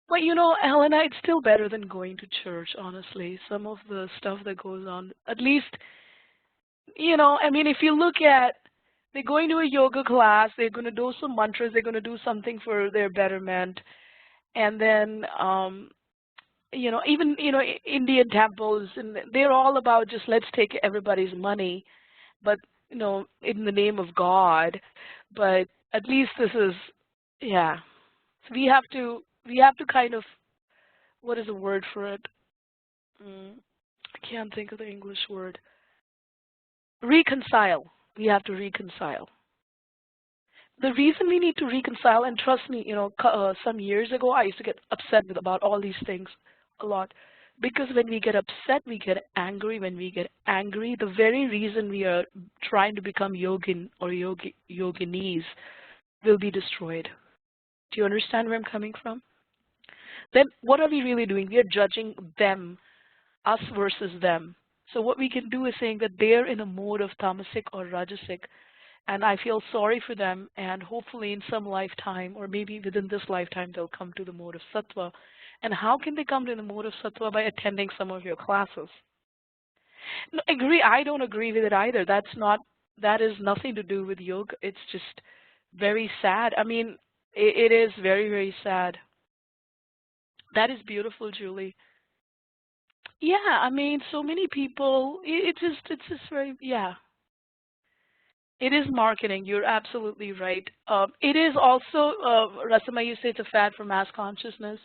But Helena, it's still better than going to church, honestly. Some of the stuff that goes on, at least. I mean, if you look at, they're going to a yoga class, they're going to do some mantras, they're going to do something for their betterment. And then, even, Indian temples, and they're all about just let's take everybody's money, but, in the name of God. But at least this is, yeah. So we have to kind of, what is the word for it? I can't think of the English word. Reconcile. We have to reconcile. The reason we need to reconcile, and trust me, some years ago I used to get upset about all these things a lot. Because when we get upset, we get angry. When we get angry, the very reason we are trying to become yogin or yoginis will be destroyed. Do you understand where I'm coming from? Then what are we really doing? We are judging them, us versus them. So what we can do is saying that they're in a mode of tamasic or rajasic, and I feel sorry for them, and hopefully in some lifetime, or maybe within this lifetime, they'll come to the mode of sattva. And how can they come to the mode of sattva? By attending some of your classes. No, I don't agree with it either. That is nothing to do with yoga. It's just very sad. I mean, it is very, very sad. That is beautiful, Julie. Yeah, I mean, so many people, it's just very, yeah. It is marketing. You're absolutely right. It is also, Rasama, you say it's a fad for mass consciousness.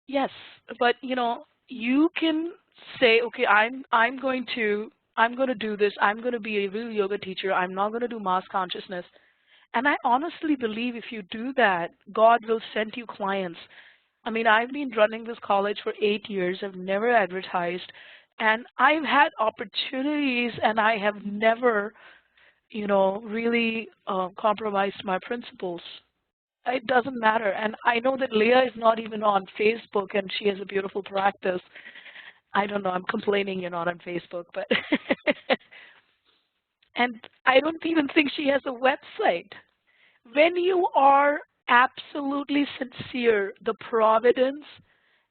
Yes, but you can say, okay, I'm going to do this. I'm going to be a real yoga teacher. I'm not going to do mass consciousness. And I honestly believe if you do that, God will send you clients. I mean, I've been running this college for 8 years. I've never advertised. And I've had opportunities and I have never, really compromised my principles. It doesn't matter. And I know that Leah is not even on Facebook and she has a beautiful practice. I don't know, I'm complaining you're not on Facebook, but and I don't even think she has a website. When you are absolutely sincere, the providence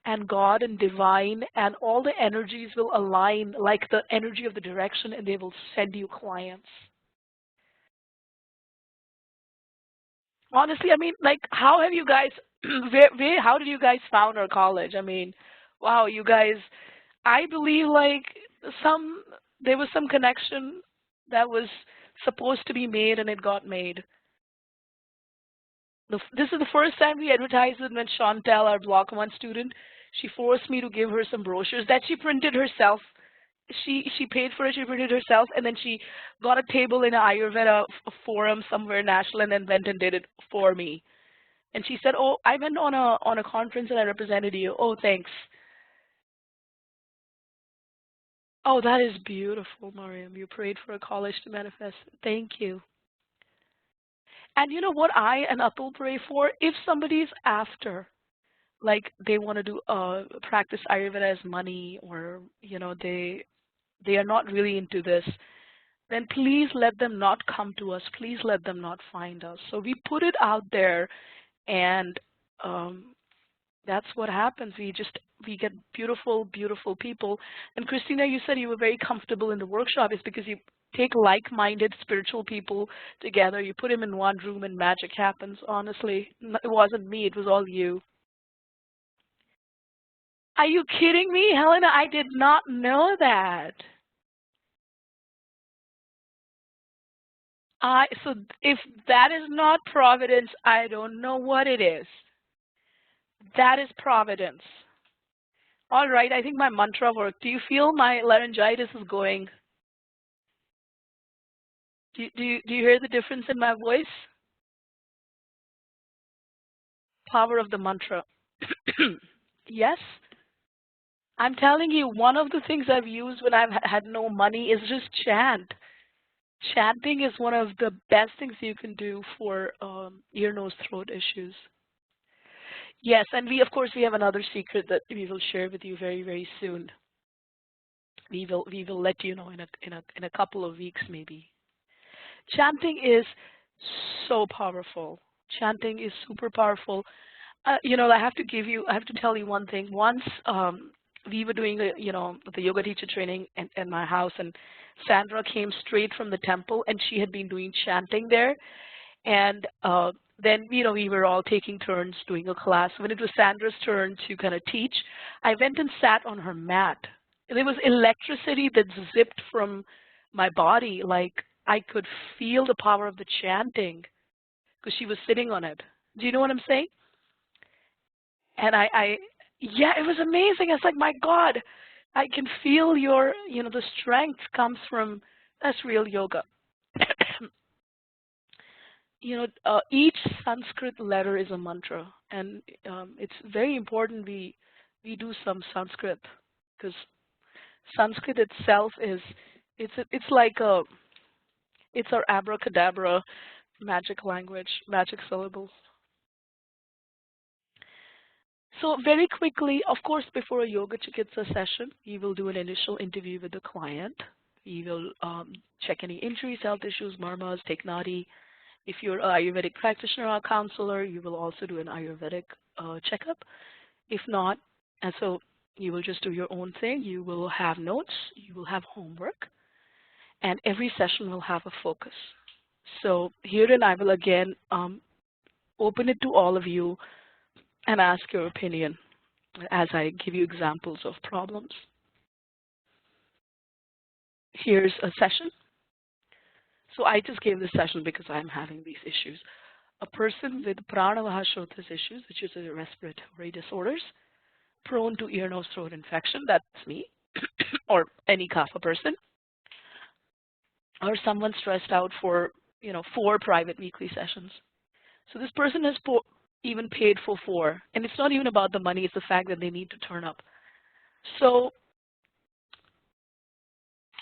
and God and divine and all the energies will align like the energy of the direction and they will send you clients. Honestly, I mean, like, how have you guys, how did you guys found our college? I mean, wow, you guys, I believe like there was some connection that was supposed to be made and it got made. This is the first time we advertised it when Chantel, our Block 1 student, she forced me to give her some brochures that she printed herself. She paid for it, she printed herself, and then she got a table in an Ayurveda forum somewhere in Ashland and went and did it for me. And she said, oh, I went on a conference and I represented you. Oh, thanks. Oh, that is beautiful, Mariam. You prayed for a college to manifest. Thank you. And you know what I and Atul pray for? If somebody's after, like they want to do practice Ayurveda as money, or they are not really into this, then please let them not come to us. Please let them not find us. So we put it out there, and that's what happens. We get beautiful, beautiful people. And Christina, you said you were very comfortable in the workshop. It's because Take like-minded spiritual people together. You put them in one room and magic happens, honestly. It wasn't me. It was all you. Are you kidding me, Helena? I did not know that. So if that is not providence, I don't know what it is. That is providence. All right, I think my mantra worked. Do you feel my laryngitis is going? Do you hear the difference in my voice? Power of the mantra. Yes? I'm telling you, one of the things I've used when I've had no money is just chant. Chanting is one of the best things you can do for ear, nose, throat issues. Yes, and of course, we have another secret that we will share with you very, very soon. We will let you know in a couple of weeks, maybe. Chanting is so powerful. Chanting is super powerful. You know, I have to tell you one thing. Once we were doing the yoga teacher training in my house, and Sandra came straight from the temple, and she had been doing chanting there. And then, we were all taking turns doing a class. When it was Sandra's turn to kind of teach, I went and sat on her mat. There was electricity that zipped from my body. Like, I could feel the power of the chanting because she was sitting on it. Do you know what I'm saying? And yeah, it was amazing. I was like, my God, I can feel the strength comes from, that's real yoga. Each Sanskrit letter is a mantra, and it's very important we do some Sanskrit, because Sanskrit itself it's our abracadabra magic language, magic syllables. So very quickly, of course, before a yoga Cikitsa session, we will do an initial interview with the client. We will check any injuries, health issues, marmas, take nadi. If you're an Ayurvedic practitioner or counselor, you will also do an Ayurvedic checkup. If not, and so you will just do your own thing. You will have notes, you will have homework, and every session will have a focus. So herein I will again open it to all of you and ask your opinion as I give you examples of problems. Here's a session. So I just gave this session because I'm having these issues. A person with pranavahashotas issues, which is respiratory disorders, prone to ear, nose, throat infection, that's me, or any kapha person, or someone stressed out for 4 private weekly sessions. So this person has even paid for 4, and it's not even about the money, it's the fact that they need to turn up. So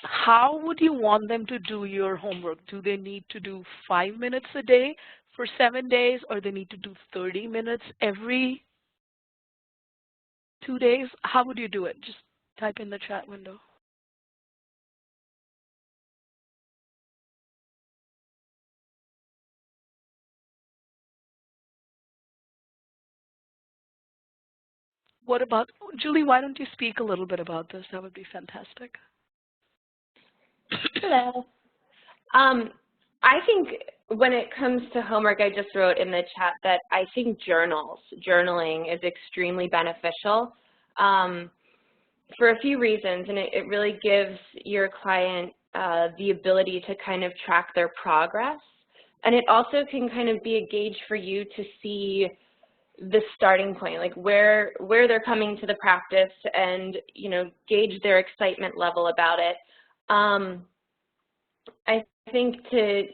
how would you want them to do your homework? Do they need to do 5 minutes a day for 7 days, or they need to do 30 minutes every 2 days? How would you do it? Just type in the chat window. What about, Julie, why don't you speak a little bit about this? That would be fantastic. Hello. I think when it comes to homework, I just wrote in the chat that I think journaling is extremely beneficial for a few reasons, and it really gives your client the ability to kind of track their progress, and it also can kind of be a gauge for you to see the starting point, like where they're coming to the practice, and gauge their excitement level about it. I think to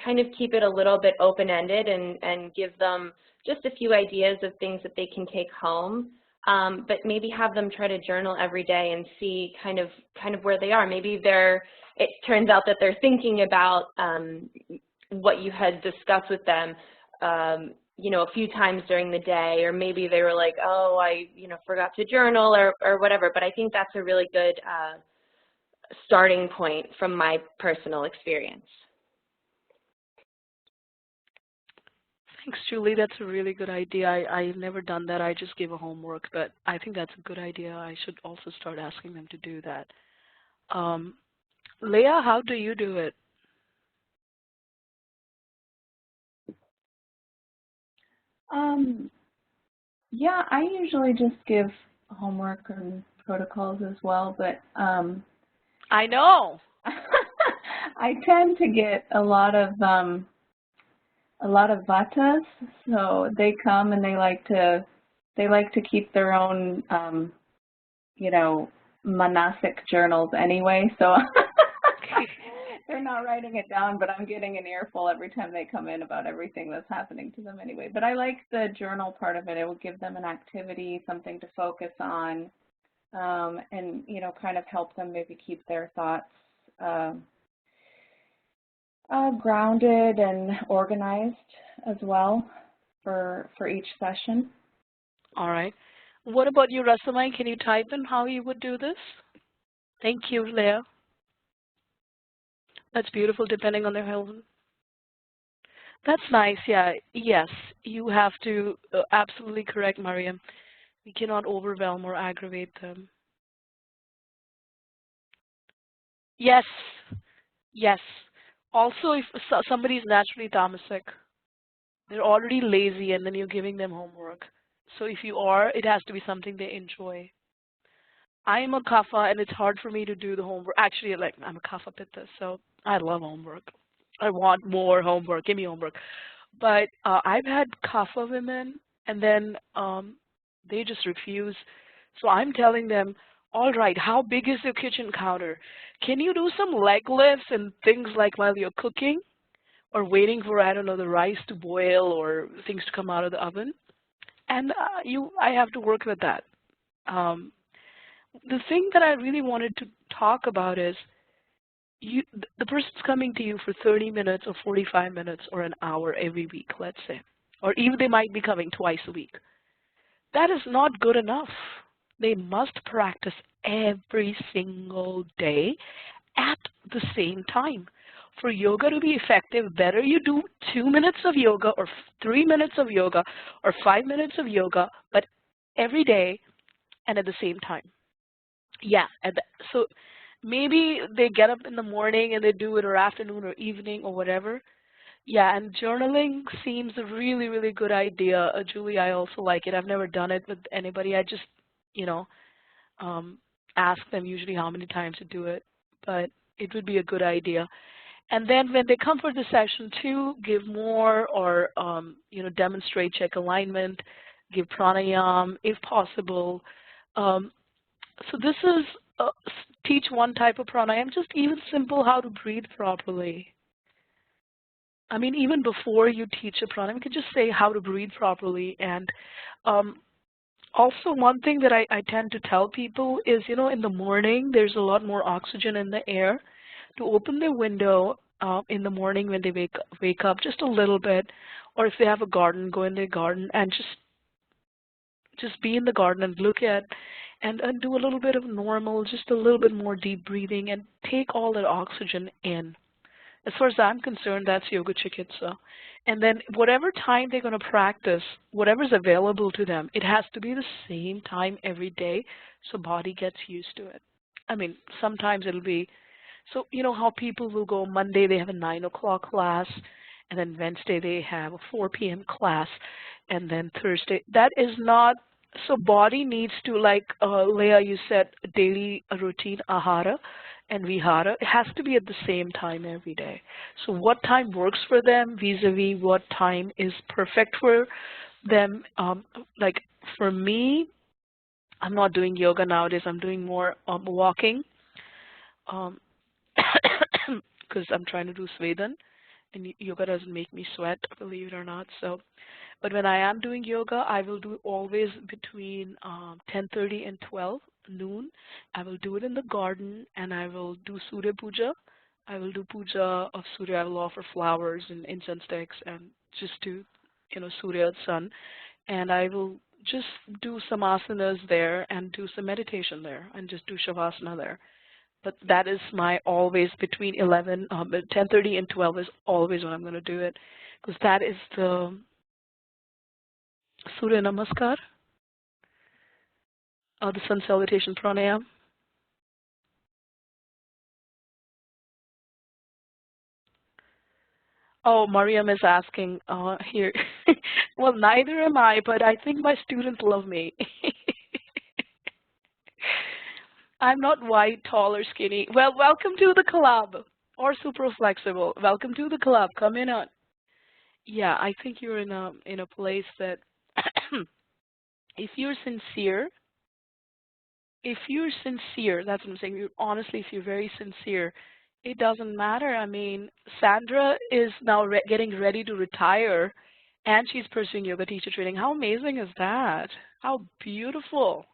kind of keep it a little bit open-ended and give them just a few ideas of things that they can take home, but maybe have them try to journal every day and see kind of where they are. Maybe it turns out that they're thinking about what you had discussed with them a few times during the day, or maybe they were like, oh, I forgot to journal or whatever. But I think that's a really good starting point from my personal experience. Thanks, Julie. That's a really good idea. I've never done that. I just gave a homework, but I think that's a good idea. I should also start asking them to do that. Leah, how do you do it? Yeah, I usually just give homework and protocols as well, but I know. I tend to get a lot of vatas, so they come and they like to keep their own you know, monastic journals anyway, so they're not writing it down, but I'm getting an earful every time they come in about everything that's happening to them anyway. But I like the journal part of it. It will give them an activity, something to focus on, and, you know, kind of help them maybe keep their thoughts grounded and organized as well for each session. All right. What about you, Rasamai? Can you type in how you would do this? Thank you, Leah. That's beautiful, depending on their health. That's nice, yeah. Yes, you have to, absolutely correct, Mariam. We cannot overwhelm or aggravate them. Yes, yes. Also, if somebody is naturally tamasic, they're already lazy and then you're giving them homework. So if you are, it has to be something they enjoy. I am a kapha and it's hard for me to do the homework. Actually, like, I'm a kapha pitta, so I love homework. I want more homework. Give me homework. But I've had kapha women and then they just refuse. So I'm telling them, all right, how big is your kitchen counter? Can you do some leg lifts and things like while you're cooking or waiting for, I don't know, the rice to boil or things to come out of the oven? And I have to work with that. Um, the thing that I really wanted to talk about is the person's coming to you for 30 minutes or 45 minutes or an hour every week, let's say, or even they might be coming twice a week. That is not good enough. They must practice every single day at the same time. For yoga to be effective, better you do 2 minutes of yoga or 3 minutes of yoga or 5 minutes of yoga, but every day and at the same time. Yeah, so maybe they get up in the morning and they do it or afternoon or evening or whatever. Yeah, and journaling seems a really, really good idea. Julie, I also like it. I've never done it with anybody. I just, you know, um, ask them usually how many times to do it, but it would be a good idea. And then when they come for the session two, give more or, you know, demonstrate, check alignment, give pranayam if possible. Um, so this is teach one type of pranayam, just even simple how to breathe properly. I mean, even before you teach a pranayam, you could just say how to breathe properly. And also one thing that I tend to tell people is, you know, in the morning, there's a lot more oxygen in the air. To open their window in the morning when they wake up just a little bit, or if they have a garden, go in their garden and just be in the garden and look at and do a little bit of normal, just a little bit more deep breathing and take all that oxygen in. As far as I'm concerned, that's yoga cikitsa. And then whatever time they're going to practice, whatever's available to them, it has to be the same time every day so body gets used to it. I mean, sometimes it'll be, so you know how people will go Monday they have a 9 o'clock class, and then Wednesday they have a 4 p.m. class, and then Thursday. That is not, so body needs to, like Leah, you said, a daily routine, ahara and vihara. It has to be at the same time every day. So what time works for them vis-a-vis what time is perfect for them. Like for me, I'm not doing yoga nowadays. I'm doing more walking because I'm trying to do Svedan, and yoga doesn't make me sweat, believe it or not. So, but when I am doing yoga, I will do always between 10:30 and 12 noon. I will do it in the garden, and I will do Surya Puja. I will do Puja of Surya. I will offer flowers and incense sticks and just do, you know, Surya, sun. And I will just do some asanas there and do some meditation there and just do Shavasana there. But that is my always between 10:30 and 12 is always when I'm going to do it, because that is the Surya Namaskar, the sun salutation pranayam. Oh, Mariam is asking here. Well, neither am I, but I think my students love me. I'm not white, tall, or skinny. Well, welcome to the club, or super flexible. Welcome to the club. Come in on. Yeah, I think you're in a place that if you're sincere, that's what I'm saying. Honestly, if you're very sincere, it doesn't matter. I mean, Sandra is now getting ready to retire, and she's pursuing yoga teacher training. How amazing is that? How beautiful.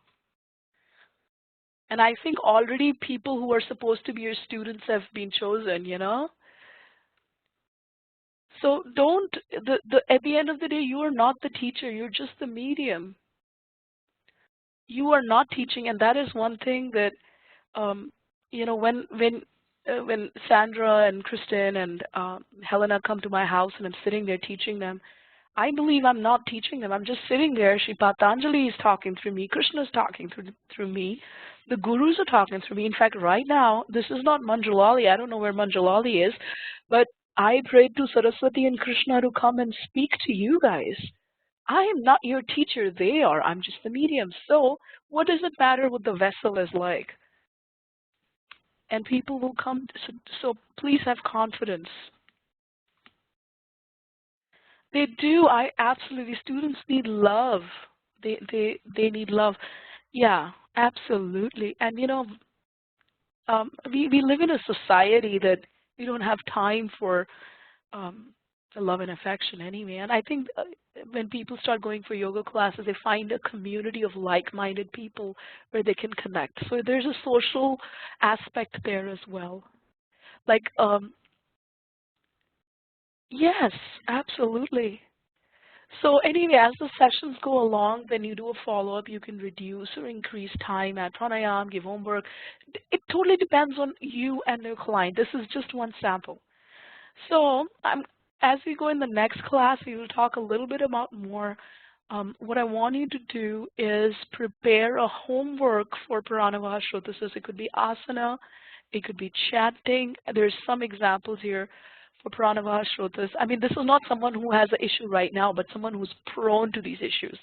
And I think already people who are supposed to be your students have been chosen, you know? So don't, at the end of the day, you are not the teacher, you're just the medium. You are not teaching, and that is one thing that, you know, when Sandra and Kristen and Helena come to my house and I'm sitting there teaching them, I believe I'm not teaching them. I'm just sitting there. Shri Patanjali is talking through me. Krishna is talking through me. The gurus are talking through me. In fact, right now, this is not Manjulali. I don't know where Manjulali is, but I prayed to Saraswati and Krishna to come and speak to you guys. I am not your teacher. They are. I'm just the medium. So what does it matter what the vessel is like? And people will come. So please have confidence. They do. I absolutely. Students need love. They need love. Yeah, absolutely. And you know, we live in a society that we don't have time for love and affection anyway. And I think when people start going for yoga classes, they find a community of like-minded people where they can connect. So there's a social aspect there as well. Like, yes, absolutely. So anyway, as the sessions go along, when you do a follow-up, you can reduce or increase time, add pranayam, give homework. It totally depends on you and your client. This is just one sample. So as we go in the next class, we will talk a little bit about more. What I want you to do is prepare a homework for Pranavahashrotasis. It could be asana, it could be chanting. There's some examples here for Pranavahashrotas. I mean, this is not someone who has an issue right now, but someone who's prone to these issues.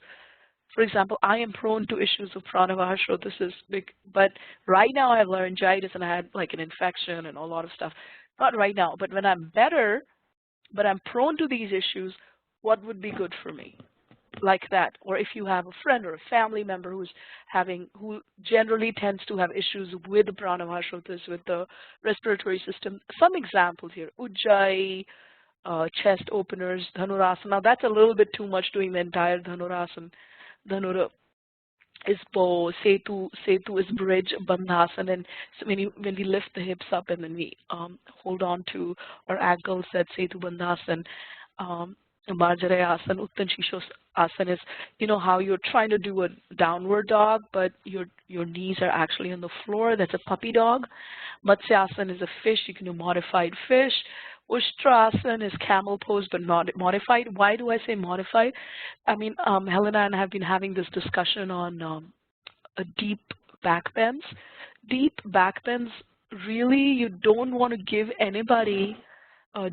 For example, I am prone to issues of Pranavahashrotasis, but right now I have laryngitis and I had like an infection and a lot of stuff. Not right now, but when I'm better, but I'm prone to these issues, what would be good for me? Like that. Or if you have a friend or a family member who generally tends to have issues with the Pranavahashrotas, with the respiratory system. Some examples here, Ujjayi, chest openers, Dhanurasana. Now that's a little bit too much doing the entire Dhanurasana. Dhanura is bow, Setu is bridge, Bandhasana, and so when we lift the hips up and then we hold on to our ankles, that's Setu Bandhasana. Marjara Asana, Uttan Asana is, you know how you're trying to do a downward dog, but your knees are actually on the floor. That's a puppy dog. Matsyasana is a fish. You can do modified fish. Ustrasana is camel pose, but not modified. Why do I say modified? I mean, Helena and I have been having this discussion on a deep back bends. Deep back bends, really, you don't want to give anybody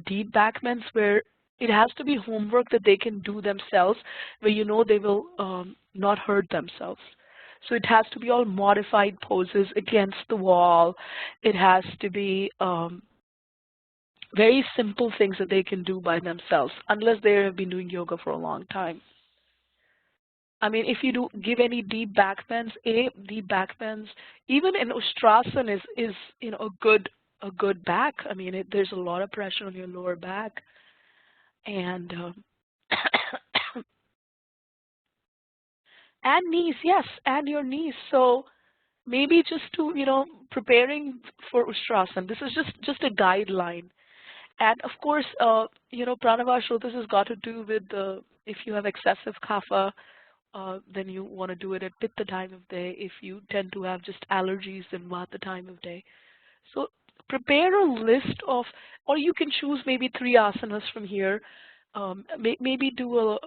deep back bends where it has to be homework that they can do themselves, where you know they will not hurt themselves. So it has to be all modified poses against the wall. It has to be very simple things that they can do by themselves, unless they have been doing yoga for a long time. I mean, if you do give any deep back bends, deep back bends, even in Ustrasana is you know a good back. I mean, there's a lot of pressure on your lower back, and and knees, yes, and your knees. So maybe just to, you know, preparing for Ustrasana. This is just a guideline. And of course, you know, Pranavahashrotas has got to do with if you have excessive kapha, then you want to do it at pitta time of day. If you tend to have just allergies, then vata time of day. So prepare a list of, or you can choose maybe 3 asanas from here. Maybe do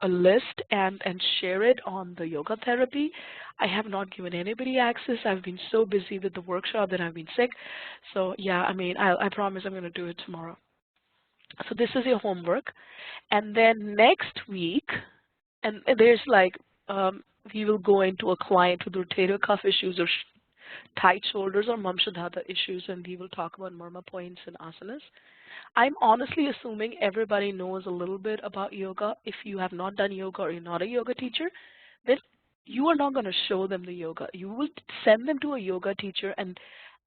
a list and share it on the yoga therapy. I have not given anybody access. I've been so busy with the workshop that I've been sick. So yeah, I mean, I promise I'm going to do it tomorrow. So this is your homework. And then next week, and there's like, we will go into a client with rotator cuff issues or tight shoulders or Mamshadhata issues, and we will talk about murmur points and asanas. I'm honestly assuming everybody knows a little bit about yoga. If you have not done yoga or you're not a yoga teacher, then you are not going to show them the yoga. You will send them to a yoga teacher and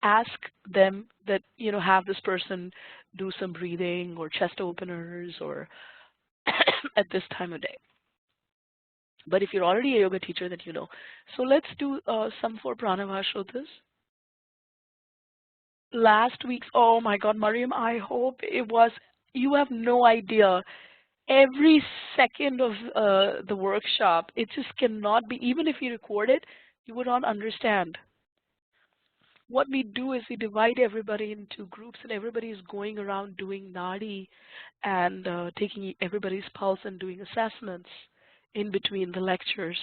ask them that, you know, have this person do some breathing or chest openers or at this time of day. But if you're already a yoga teacher, then you know. So let's do some for Pranavashotas. Last week's, oh my God, Mariam, I hope it was, you have no idea. Every second of the workshop, it just cannot be, even if you record it, you would not understand. What we do is we divide everybody into groups, and everybody is going around doing nadi and taking everybody's pulse and doing assessments in between the lectures.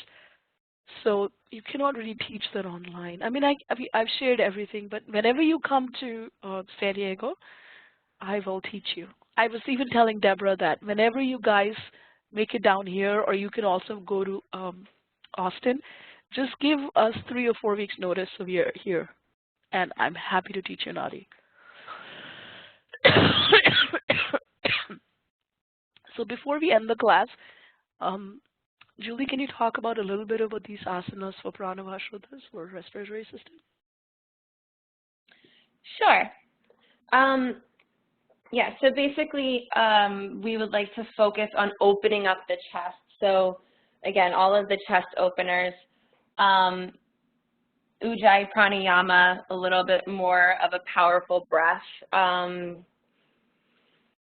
So you cannot really teach that online. I mean, I've shared everything, but whenever you come to San Diego, I will teach you. I was even telling Deborah that whenever you guys make it down here, or you can also go to Austin, just give us 3 or 4 weeks notice so we are here, and I'm happy to teach you Nadi. So before we end the class, Julie, can you talk about a little bit about these asanas for Pranavashotas or respiratory system? Sure. Yeah, so basically we would like to focus on opening up the chest. So again, all of the chest openers. Ujjayi pranayama, a little bit more of a powerful breath.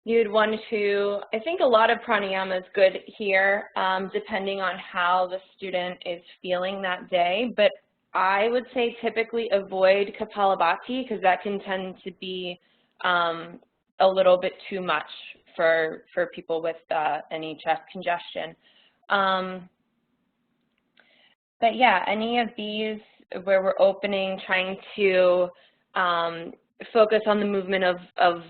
You'd want to, I think a lot of pranayama is good here, depending on how the student is feeling that day. But I would say typically avoid Kapalabhati because that can tend to be a little bit too much for people with any chest congestion. But yeah, any of these where we're opening, trying to focus on the movement of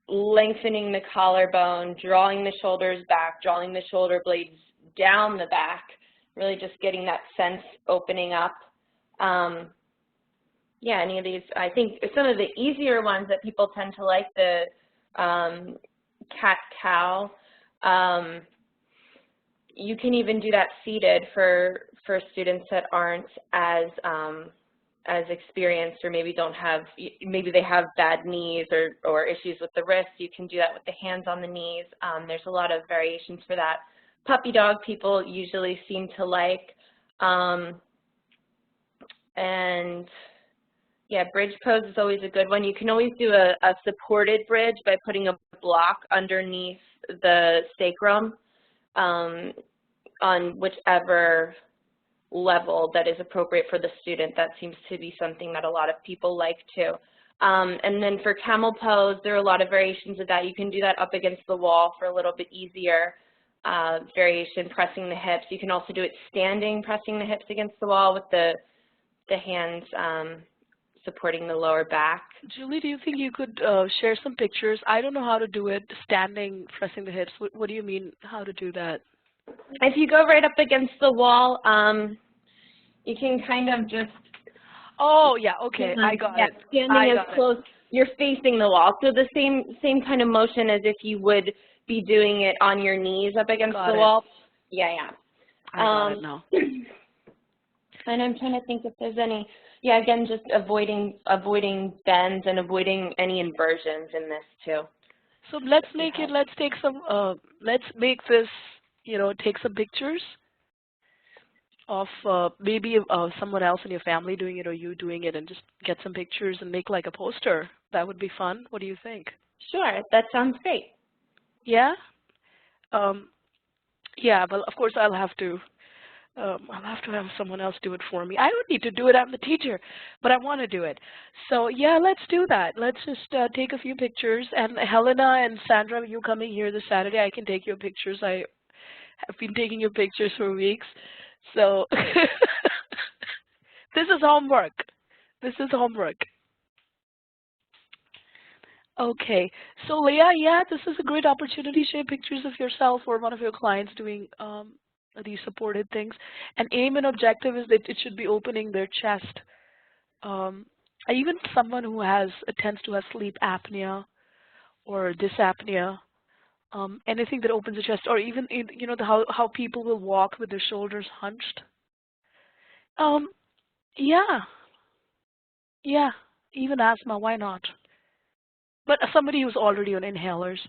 lengthening the collarbone, drawing the shoulders back, drawing the shoulder blades down the back, really just getting that sense opening up. Yeah, any of these, I think some of the easier ones that people tend to like, the cat-cow. You can even do that seated for students that aren't as experienced, or maybe don't have, maybe they have bad knees or issues with the wrists. You can do that with the hands on the knees. There's a lot of variations for that. Puppy dog people usually seem to like. And yeah, bridge pose is always a good one. You can always do a supported bridge by putting a block underneath the sacrum on whichever level that is appropriate for the student. That seems to be something that a lot of people like too. And then for camel pose, there are a lot of variations of that. You can do that up against the wall for a little bit easier variation, pressing the hips. You can also do it standing, pressing the hips against the wall with the hands supporting the lower back. Julie, do you think you could share some pictures? I don't know how to do it, standing, pressing the hips. What do you mean, how to do that? If you go right up against the wall, you can kind of just... Oh, yeah, okay, I got it. Standing as close, you're facing the wall. So the same kind of motion as if you would be doing it on your knees up against the wall. Yeah, yeah. I got it now. And I'm trying to think if there's any... Yeah, again, just avoiding bends and avoiding any inversions in this too. So let's make it, let's take some, let's make this, you know, take some pictures of maybe someone else in your family doing it or you doing it, and just get some pictures and make like a poster. That would be fun. What do you think? Sure, that sounds great. Yeah? Yeah, well, of course I'll have to have someone else do it for me. I don't need to do it, I'm the teacher, but I want to do it. So yeah, let's do that. Let's just take a few pictures. And Helena and Sandra, you coming here this Saturday, I can take your pictures. I have been taking your pictures for weeks. So this is homework. This is homework. Okay, so Leah, yeah, this is a great opportunity. Share pictures of yourself or one of your clients doing these supported things. And aim and objective is that it should be opening their chest. Um, Even someone who tends to have sleep apnea or dyspnea, anything that opens the chest, or even how people will walk with their shoulders hunched. Um, yeah, yeah, even asthma, why not? But somebody who's already on inhalers.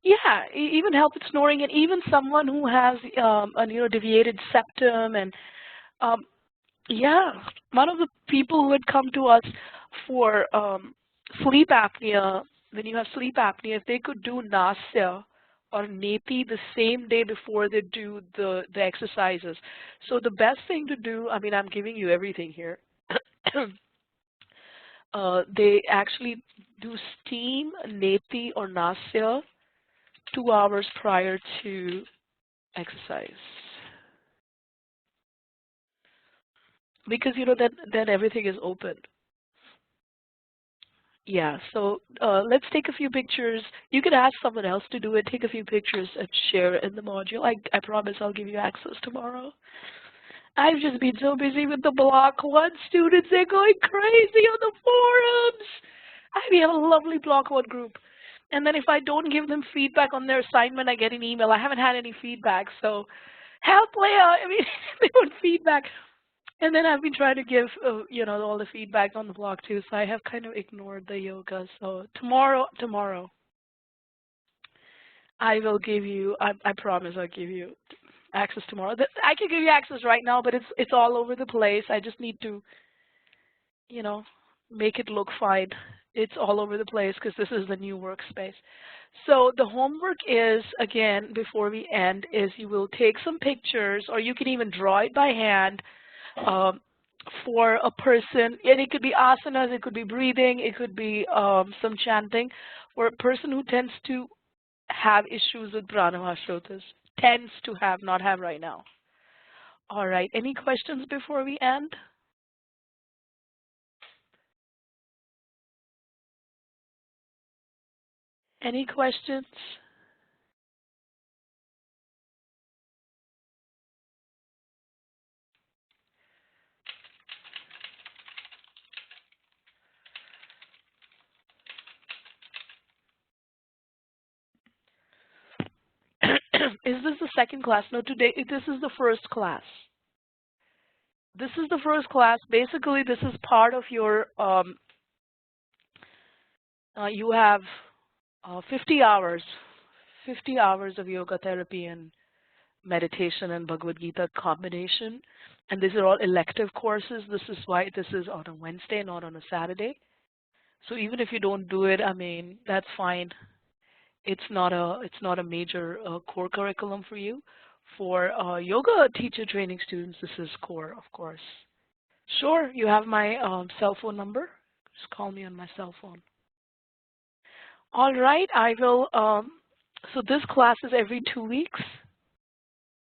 Yeah, even help with snoring, and even someone who has a deviated septum, and um, yeah, one of the people who had come to us for sleep apnea, when you have sleep apnea, if they could do nasya or neti the same day before they do the exercises. So the best thing to do, I mean, I'm giving you everything here. They actually do steam, neti, or nasya 2 hours prior to exercise. Because then everything is open. Yeah, so let's take a few pictures. You can ask someone else to do it. Take a few pictures and share it in the module. I promise I'll give you access tomorrow. I've just been so busy with the Block 1 students. They're going crazy on the forums. We have a lovely Block 1 group. And then if I don't give them feedback on their assignment, I get an email. I haven't had any feedback, so help, Leah. I mean, they want feedback. And then I've been trying to give, all the feedback on the blog too, so I have kind of ignored the yoga. So tomorrow, I will give you, I promise I'll give you access tomorrow. I can give you access right now, but it's all over the place. I just need to, make it look fine. It's all over the place because this is the new workspace. So the homework is, again, before we end, is you will take some pictures, or you can even draw it by hand, for a person, and it could be asanas, it could be breathing, it could be some chanting, for a person who tends to have issues with pranavashotas, tends to have, not have right now. All right, any questions before we end? Any questions? Is this the second class? No, today, this is the first class. This is the first class. Basically, this is part of your, you have 50 hours of yoga therapy and meditation and Bhagavad Gita combination. And these are all elective courses. This is why this is on a Wednesday, not on a Saturday. So even if you don't do it, I mean, that's fine. It's not a major core curriculum for you. For yoga teacher training students, this is core, of course. Sure, you have my cell phone number. Just call me on my cell phone. All right, I will, so this class is every 2 weeks.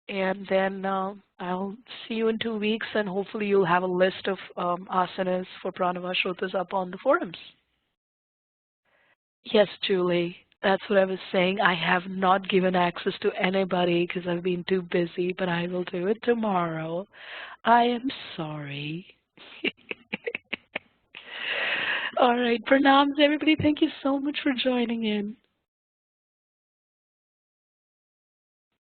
And then I'll see you in 2 weeks, and hopefully you'll have a list of asanas for pranavashotas up on the forums. Yes, Julie, that's what I was saying. I have not given access to anybody because I've been too busy, but I will do it tomorrow. I am sorry. All right, pranams, everybody. Thank you so much for joining in.